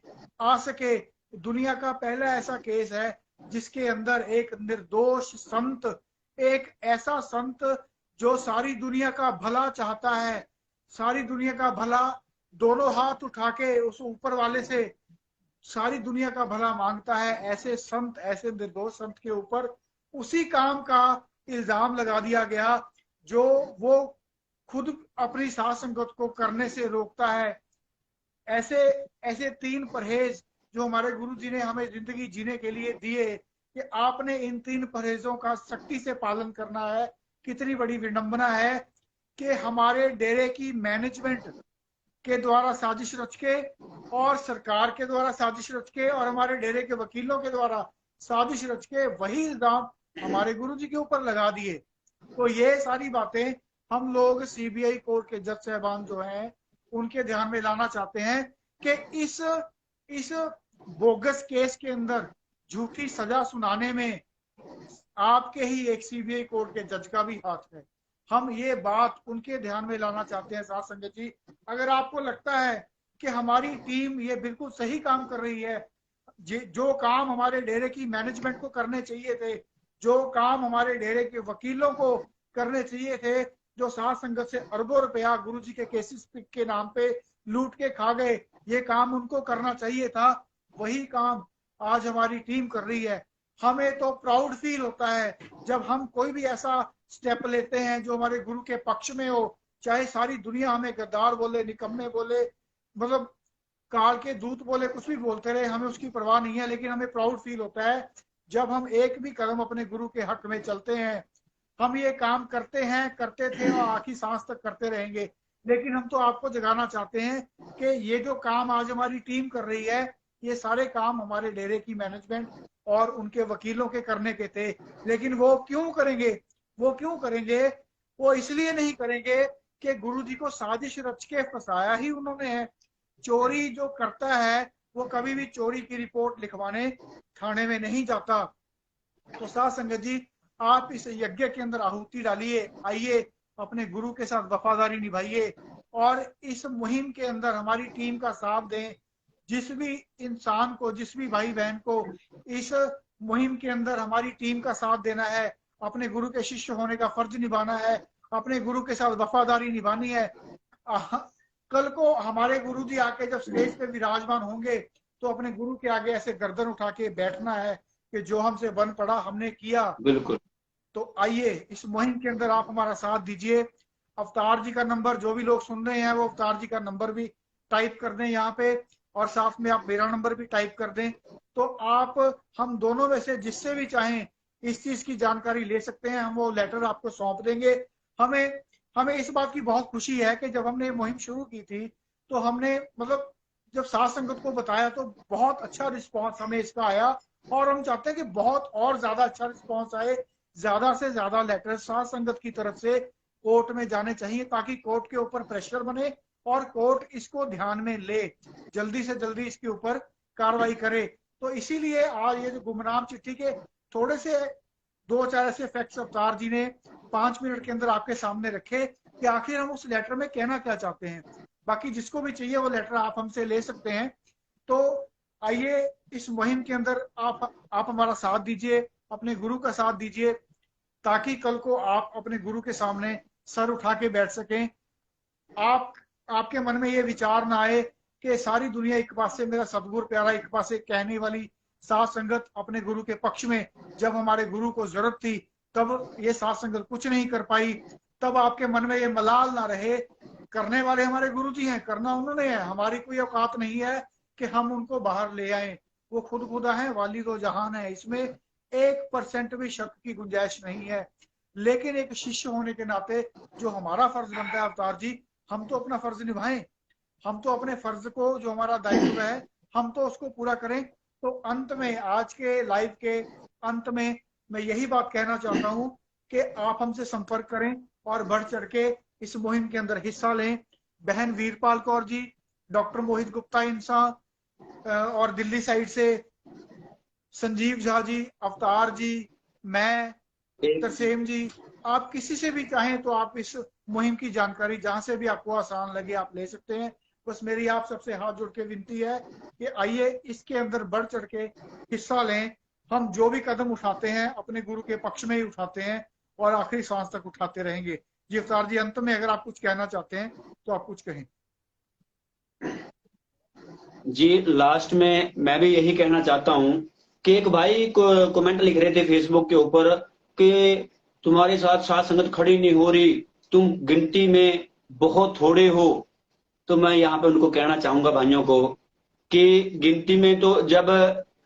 आ सके। दुनिया का पहला ऐसा केस है जिसके अंदर एक निर्दोष संत, एक ऐसा संत जो सारी दुनिया का भला चाहता है, सारी दुनिया का भला दोनों हाथ उठा के उस ऊपर वाले से सारी दुनिया का भला मांगता है, ऐसे संत, ऐसे निर्दोष संत के ऊपर उसी काम का इल्जाम लगा दिया गया जो वो खुद अपनी साथ संगत को करने से रोकता है। ऐसे ऐसे 3 परहेज जो हमारे गुरु जी ने हमें जिंदगी जीने के लिए दिए कि आपने इन 3 परहेजों का सख्ती से पालन करना है। कितनी बड़ी विडंबना है कि हमारे डेरे की मैनेजमेंट के द्वारा साजिश रच के और सरकार के द्वारा साजिश रच के और हमारे डेरे के वकीलों के द्वारा साजिश रच के वही इल्जाम हमारे गुरु जी के ऊपर लगा दिए। तो ये सारी बातें हम लोग सीबीआई कोर्ट के जज साहबान जो हैं उनके ध्यान में लाना चाहते हैं कि इस बोगस केस के अंदर झूठी सजा सुनाने में आपके ही एक सीबीआई कोर्ट के जज का भी हाथ है। हम ये बात उनके ध्यान में लाना चाहते हैं। साथ संगत जी, अगर आपको लगता है कि हमारी टीम ये बिल्कुल सही काम कर रही है, जो काम हमारे डेरे की मैनेजमेंट को करने चाहिए थे, जो काम हमारे डेरे के वकीलों को करने चाहिए थे, जो साथ संगत से अरबों रुपया गुरुजी के केसेस के नाम पे लूट के खा गए, ये काम उनको करना चाहिए था, वही काम आज हमारी टीम कर रही है। हमें तो प्राउड फील होता है जब हम कोई भी ऐसा स्टेप लेते हैं जो हमारे गुरु के पक्ष में हो, चाहे सारी दुनिया हमें गद्दार बोले, निकम्मे बोले, मतलब काल के दूत बोले, कुछ भी बोलते रहे, हमें उसकी परवाह नहीं है। लेकिन हमें प्राउड फील होता है जब हम एक भी कदम अपने गुरु के हक में चलते हैं। हम ये काम करते हैं, करते थे और आखिरी सांस तक करते रहेंगे। लेकिन हम तो आपको जगाना चाहते हैं कि ये जो काम आज हमारी टीम कर रही है, ये सारे काम हमारे डेरे की मैनेजमेंट और उनके वकीलों के करने के थे। लेकिन वो क्यों करेंगे? वो इसलिए नहीं करेंगे कि गुरु जी को साजिश रच के फंसाया ही उन्होंने है। चोरी जो करता है वो कभी भी चोरी की रिपोर्ट लिखवाने थाने में नहीं जाता। तो साध संगत जी, आप इस यज्ञ के अंदर आहुति डालिए, आइए अपने गुरु के साथ वफादारी निभाइए और इस मुहिम के अंदर हमारी टीम का साथ दें। जिस भी इंसान को, जिस भी भाई बहन को इस मुहिम के अंदर हमारी टीम का साथ देना है, अपने गुरु के शिष्य होने का फर्ज निभाना है, अपने गुरु के साथ वफादारी निभानी है, कल को हमारे गुरु जी आके जब स्टेज पे विराजमान होंगे तो अपने गुरु के आगे ऐसे गर्दन उठा के बैठना है कि जो हमसे बन पड़ा हमने किया। बिल्कुल। तो आइए इस मुहिम के अंदर आप हमारा साथ दीजिए। अवतार जी का नंबर, जो भी लोग सुन रहे हैं वो अवतार जी का नंबर भी टाइप कर दें यहाँ पे, और साथ में आप मेरा नंबर भी टाइप कर दें। तो आप हम दोनों में से जिससे भी चाहें इस चीज की जानकारी ले सकते हैं। हम वो लेटर आपको सौंप देंगे। हमें हमें इस बात की बहुत खुशी है कि जब हमने मुहिम शुरू की थी तो हमने मतलब जब साध संगत को बताया तो बहुत अच्छा रिस्पॉन्स हमें इसका आया, और हम चाहते हैं कि बहुत और ज्यादा अच्छा रिस्पॉन्स आए, ज्यादा से ज्यादा लेटर साध संगत की तरफ से कोर्ट में जाने चाहिए ताकि कोर्ट के ऊपर प्रेशर बने और कोर्ट इसको ध्यान में ले, जल्दी से जल्दी इसके ऊपर कार्रवाई करे। तो इसीलिए आज ये जो गुमनाम चिट्ठी के थोड़े से 2-4 ऐसे फैक्ट्स अवतार जी ने 5 मिनट के अंदर आपके सामने रखे कि आखिर हम उस लेटर में कहना क्या चाहते हैं। बाकी जिसको भी चाहिए वो लेटर आप हमसे ले सकते हैं। तो आइए इस मुहिम के अंदर आप हमारा साथ दीजिए, अपने गुरु का साथ दीजिए, ताकि कल को आप अपने गुरु के सामने सर उठा के बैठ सकें। आपके मन में ये विचार ना आए कि सारी दुनिया एक पास से मेरा सतगुरु प्यारा, एक पास से कहने वाली साध संगत अपने गुरु के पक्ष में, जब हमारे गुरु को जरूरत थी तब ये साध संगत कुछ नहीं कर पाई। तब आपके मन में ये मलाल ना रहे, करने वाले हमारे गुरु जी हैं, करना उन्होंने है, हमारी कोई औकात नहीं है कि हम उनको बाहर ले आए। वो खुद खुदा है, वाली दो जहान है, इसमें 1% भी शक की गुंजाइश नहीं है। लेकिन एक शिष्य होने के नाते जो हमारा फर्ज बनता है अवतार जी, हम तो अपना फर्ज निभाएं, हम तो अपने फर्ज को, जो हमारा दायित्व है, हम तो उसको पूरा करें। तो अंत में, आज के लाइव के अंत में मैं यही बात कहना चाहता हूँ कि आप हमसे संपर्क करें और बढ़ चढ़ के इस मुहिम के अंदर हिस्सा लें। बहन वीरपाल कौर जी, डॉक्टर मोहित गुप्ता इंसान, और दिल्ली साइड से संजीव झा जी, अवतार जी, मैं, तरसेम जी, आप किसी से भी चाहें तो आप इस मुहिम की जानकारी जहां से भी आपको आसान लगे आप ले सकते हैं। बस मेरी आप सबसे हाथ जोड़ के विनती है कि आइए इसके अंदर बढ़ चढ़ के हिस्सा लें। हम जो भी कदम उठाते हैं अपने गुरु के पक्ष में ही उठाते हैं और आखिरी सांस तक उठाते रहेंगे। जी अवतार जी, अंत में अगर आप कुछ कहना चाहते हैं तो आप कुछ कहें। जी लास्ट में मैं भी यही कहना चाहता हूं कि एक भाई को कमेंट लिख रहे थे फेसबुक के ऊपर कि तुम्हारे साथ साथ संगत खड़ी नहीं हो रही, तुम गिनती में बहुत थोड़े हो। तो मैं यहाँ पे उनको कहना चाहूंगा भाइयों को कि गिनती में तो जब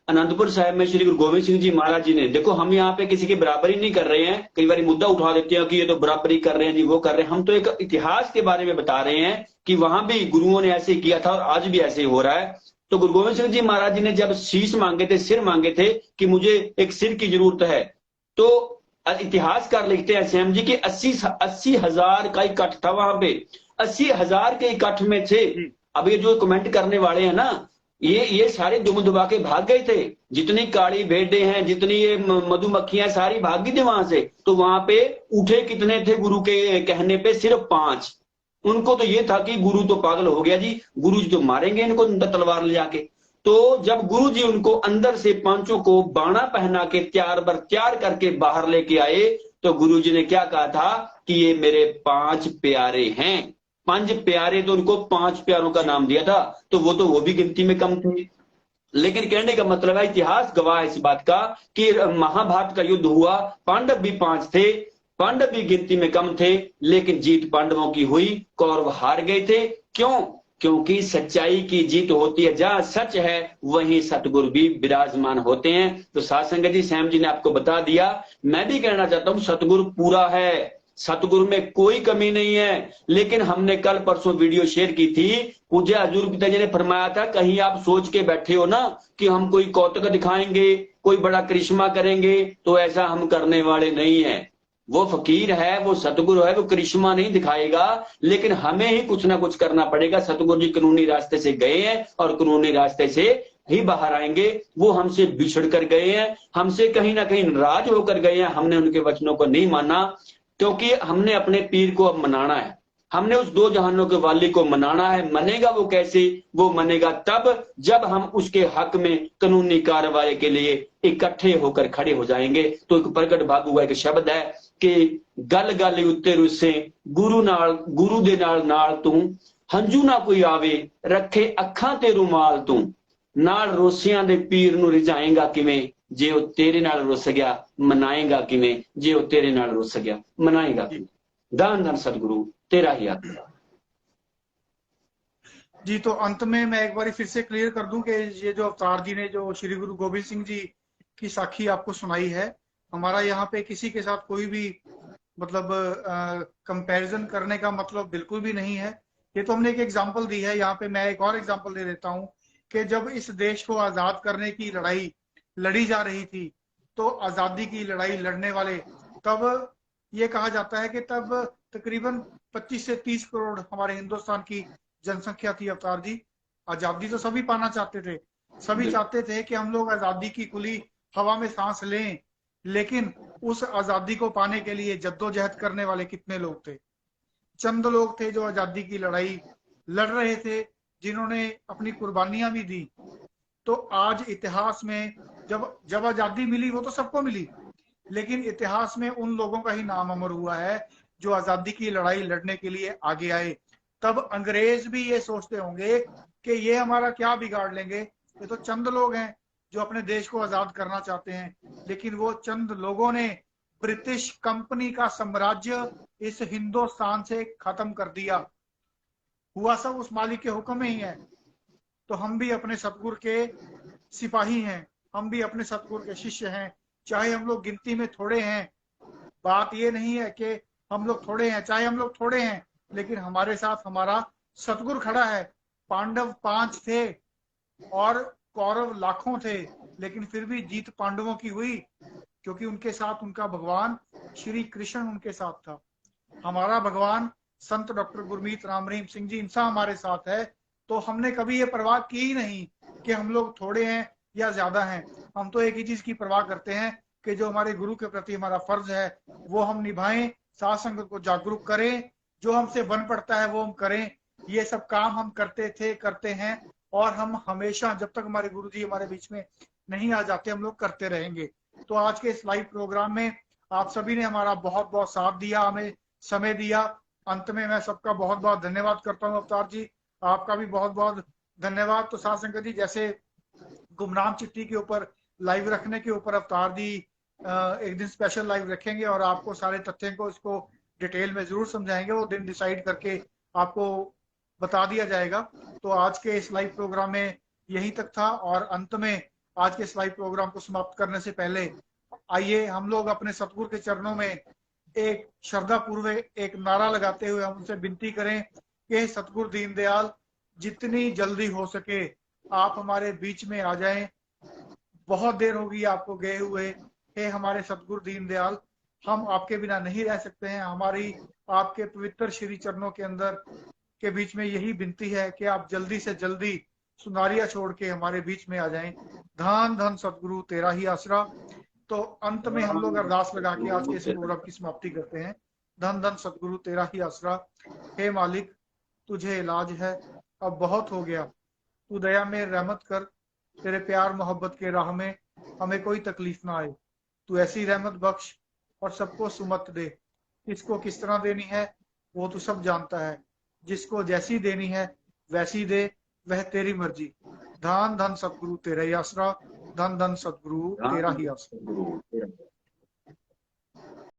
अनंतपुर साहिब में श्री गुरु गोविंद सिंह जी महाराज जी ने, देखो हम यहाँ पे किसी की बराबरी नहीं कर रहे हैं, कई बार मुद्दा उठा देते हैं कि ये तो बराबरी कर रहे हैं जी, वो कर रहे हैं। हम तो एक इतिहास के बारे में बता रहे हैं कि वहां भी गुरुओं ने ऐसे किया था और आज भी ऐसे ही हो रहा है। तो गुरु गोविंद सिंह जी महाराज जी ने जब शीश मांगे थे, सिर मांगे थे कि मुझे एक सिर की जरूरत है, तो इतिहासकार लिखते हैं श्याम जी की 80,000 का इकट्ठ था वहां पे, 80,000 के इकट्ठ में थे। अब ये जो कमेंट करने वाले हैं ना, ये सारे दुम दुबा के भाग गए थे। जितनी काली भेड़ें हैं, जितनी ये मधुमक्खियां, सारी भागी थी वहां से। तो वहां पे उठे कितने थे गुरु के कहने पे? सिर्फ 5। उनको तो ये था कि गुरु तो पागल हो गया जी, गुरु जी तो मारेंगे इनको तलवार ले जाके। तो जब गुरु जी उनको अंदर से 5 को बाणा पहना के तैयार बर तैयार करके बाहर लेके आए, तो गुरु जी ने क्या कहा था कि ये मेरे 5 प्यारे हैं। 5 प्यारे, तो उनको 5 प्यारों का नाम दिया था। तो वो भी गिनती में कम थे। लेकिन कहने का मतलब है, इतिहास गवाह है इस बात का कि महाभारत का युद्ध हुआ, पांडव भी 5 थे, पांडव भी गिनती में कम थे, लेकिन जीत पांडवों की हुई, कौरव हार गए थे। क्यों? क्योंकि सच्चाई की जीत होती है, जहां सच है वहीं सतगुरु भी विराजमान होते हैं। तो साध संगत जी, श्याम जी ने आपको बता दिया। मैं भी कहना चाहता हूं, सतगुरु पूरा है, सतगुरु में कोई कमी नहीं है। लेकिन हमने कल परसों वीडियो शेयर की थी, पूज्य हजूर पिताजी ने फरमाया था, कहीं आप सोच के बैठे हो ना कि हम कोई कौतुक दिखाएंगे, कोई बड़ा करिश्मा करेंगे, तो ऐसा हम करने वाले नहीं है। वो फकीर है, वो सतगुरु है, वो करिश्मा नहीं दिखाएगा, लेकिन हमें ही कुछ ना कुछ करना पड़ेगा। सतगुरु जी कानूनी रास्ते से गए हैं और कानूनी रास्ते से ही बाहर आएंगे। वो हमसे बिछड़ कर गए हैं, हमसे कहीं ना कहीं नाराज होकर गए हैं, हमने उनके वचनों को नहीं माना, क्योंकि हमने अपने पीर को अब मनाना है, हमने उस दो जहानों के वाली को मनाना है। मनेगा वो कैसे? वो मनेगा तब जब हम उसके हक में कानूनी कार्रवाई के लिए इकट्ठे होकर खड़े हो जाएंगे। तो एक प्रगट भागू का एक शब्द है कि गल गल उत्ते रुसे गुरु दे नाल तू हंजू ना कोई आवे रखे अखां ते रुमाल तू नाल रोसियां दे पीर नू रिझाएगा किवें जे वो तेरे नाल रुस गया मनाएगा किवें जे वो तेरे नाल रुस गया मनाएगा किवें। धन धन सतगुरु तेरा ही आत्मा। जी, तो अंत में मैं एक बार फिर से क्लियर कर दूं कि ये जो अवतार जी ने जो श्री गुरु गोविंद सिंह जी की साखी आपको सुनाई है, हमारा यहाँ पे किसी के साथ कोई भी मतलब कंपैरिजन करने का मतलब बिल्कुल भी नहीं है। ये तो हमने एक एग्जांपल दी है। यहाँ पे मैं एक और एग्जांपल दे देता हूँ कि जब इस देश को आजाद करने की लड़ाई लड़ी जा रही थी, तो आजादी की लड़ाई लड़ने वाले, तब ये कहा जाता है कि तब तकरीबन 25 से 30 करोड़ हमारे हिंदुस्तान की जनसंख्या थी। अवतार जी, आजादी तो सभी पाना चाहते थे, सभी चाहते थे कि हम लोग आजादी की खुली हवा में सांस लें, लेकिन उस आजादी को पाने के लिए जद्दोजहद करने वाले कितने लोग थे? चंद लोग थे जो आजादी की लड़ाई लड़ रहे थे, जिन्होंने अपनी कुर्बानियां भी दी। तो आज इतिहास में जब जब आजादी मिली वो तो सबको मिली, लेकिन इतिहास में उन लोगों का ही नाम अमर हुआ है जो आजादी की लड़ाई लड़ने के लिए आगे आए। तब अंग्रेज भी ये सोचते होंगे कि ये हमारा क्या बिगाड़ लेंगे, ये तो चंद लोग हैं जो अपने देश को आजाद करना चाहते हैं। लेकिन वो चंद लोगों ने ब्रिटिश कंपनी का साम्राज्य इस हिंदुस्तान से खत्म कर दिया। हुआ सब उस मालिक के हुक्म में ही है। तो हम भी अपने सतगुरु के सिपाही हैं, हम भी अपने सतगुरु के शिष्य हैं, चाहे हम लोग गिनती में थोड़े हैं। बात ये नहीं है कि हम लोग थोड़े हैं, चाहे हम लोग थोड़े हैं, लेकिन हमारे साथ हमारा सतगुरु खड़ा है। पांडव 5 थे और कौरव लाखों थे, लेकिन फिर भी जीत पांडवों की हुई, क्योंकि उनके साथ उनका भगवान श्री कृष्ण उनके साथ था। हमारा भगवान संत डॉक्टर गुरमीत राम रहीम सिंह जी इंसान हमारे साथ है। तो हमने कभी ये परवाह की ही नहीं कि हम लोग थोड़े हैं या ज्यादा हैं। हम तो एक ही चीज की परवाह करते हैं कि जो हमारे गुरु के प्रति हमारा फर्ज है वो हम निभाएं, साथ संगत को जागरूक करें, जो हमसे बन पड़ता है वो हम करें। ये सब काम हम करते थे, करते हैं, और हम हमेशा जब तक हमारे गुरु जी हमारे बीच में नहीं आ जाते हम लोग करते रहेंगे। तो आज के इस लाइव प्रोग्राम में आप सभी ने हमारा बहुत बहुत साथ दिया, हमें समय दिया। अंत में मैं सबका बहुत बहुत धन्यवाद करता हूँ। अवतार जी, आपका भी बहुत बहुत धन्यवाद। तो साथ संगत जी, जैसे गुमनाम चिट्ठी के ऊपर लाइव रखने के ऊपर अवतार जी एक दिन स्पेशल लाइव रखेंगे और आपको सारे तथ्यों को इसको डिटेल में जरूर समझाएंगे। वो दिन डिसाइड करके आपको बता दिया जाएगा। तो आज के इस लाइव प्रोग्राम में यहीं तक था, और अंत में आज के इस लाइव प्रोग्राम को समाप्त करने से पहले आइए हम लोग अपने सतगुरु के चरणों में एक श्रद्धा पूर्वक एक नारा लगाते हुए हम उनसे विनती करें कि सतगुरु दीनदयाल, जितनी जल्दी हो सके आप हमारे बीच में आ जाएं। बहुत देर होगी आपको गए हुए। हे हमारे सतगुरु दीनदयाल, हम आपके बिना नहीं रह सकते हैं। हमारी आपके पवित्र श्री चरणों के अंदर के बीच में यही विनती है कि आप जल्दी से जल्दी सुनारिया छोड़ के हमारे बीच में आ जाएं। धन धन सतगुरु तेरा ही आसरा। तो अंत में हम लोग अरदास लगा के आज के इस प्रोग्राम की समाप्ति करते हैं। धन धन सतगुरु तेरा ही आसरा। हे मालिक, तुझे इलाज है, अब बहुत हो गया, तू दया में रहमत कर। तेरे प्यार मोहब्बत के राह में हमें कोई तकलीफ ना आए। तू ऐसी रहमत बख्श और सबको सुमत दे। किसको किस तरह देनी है वो तू सब जानता है। जिसको जैसी देनी है वैसी दे, वह तेरी मर्जी। धन धन सतगुरु तेरा ही आसरा। धन धन सतगुरु तेरा ही आसरा।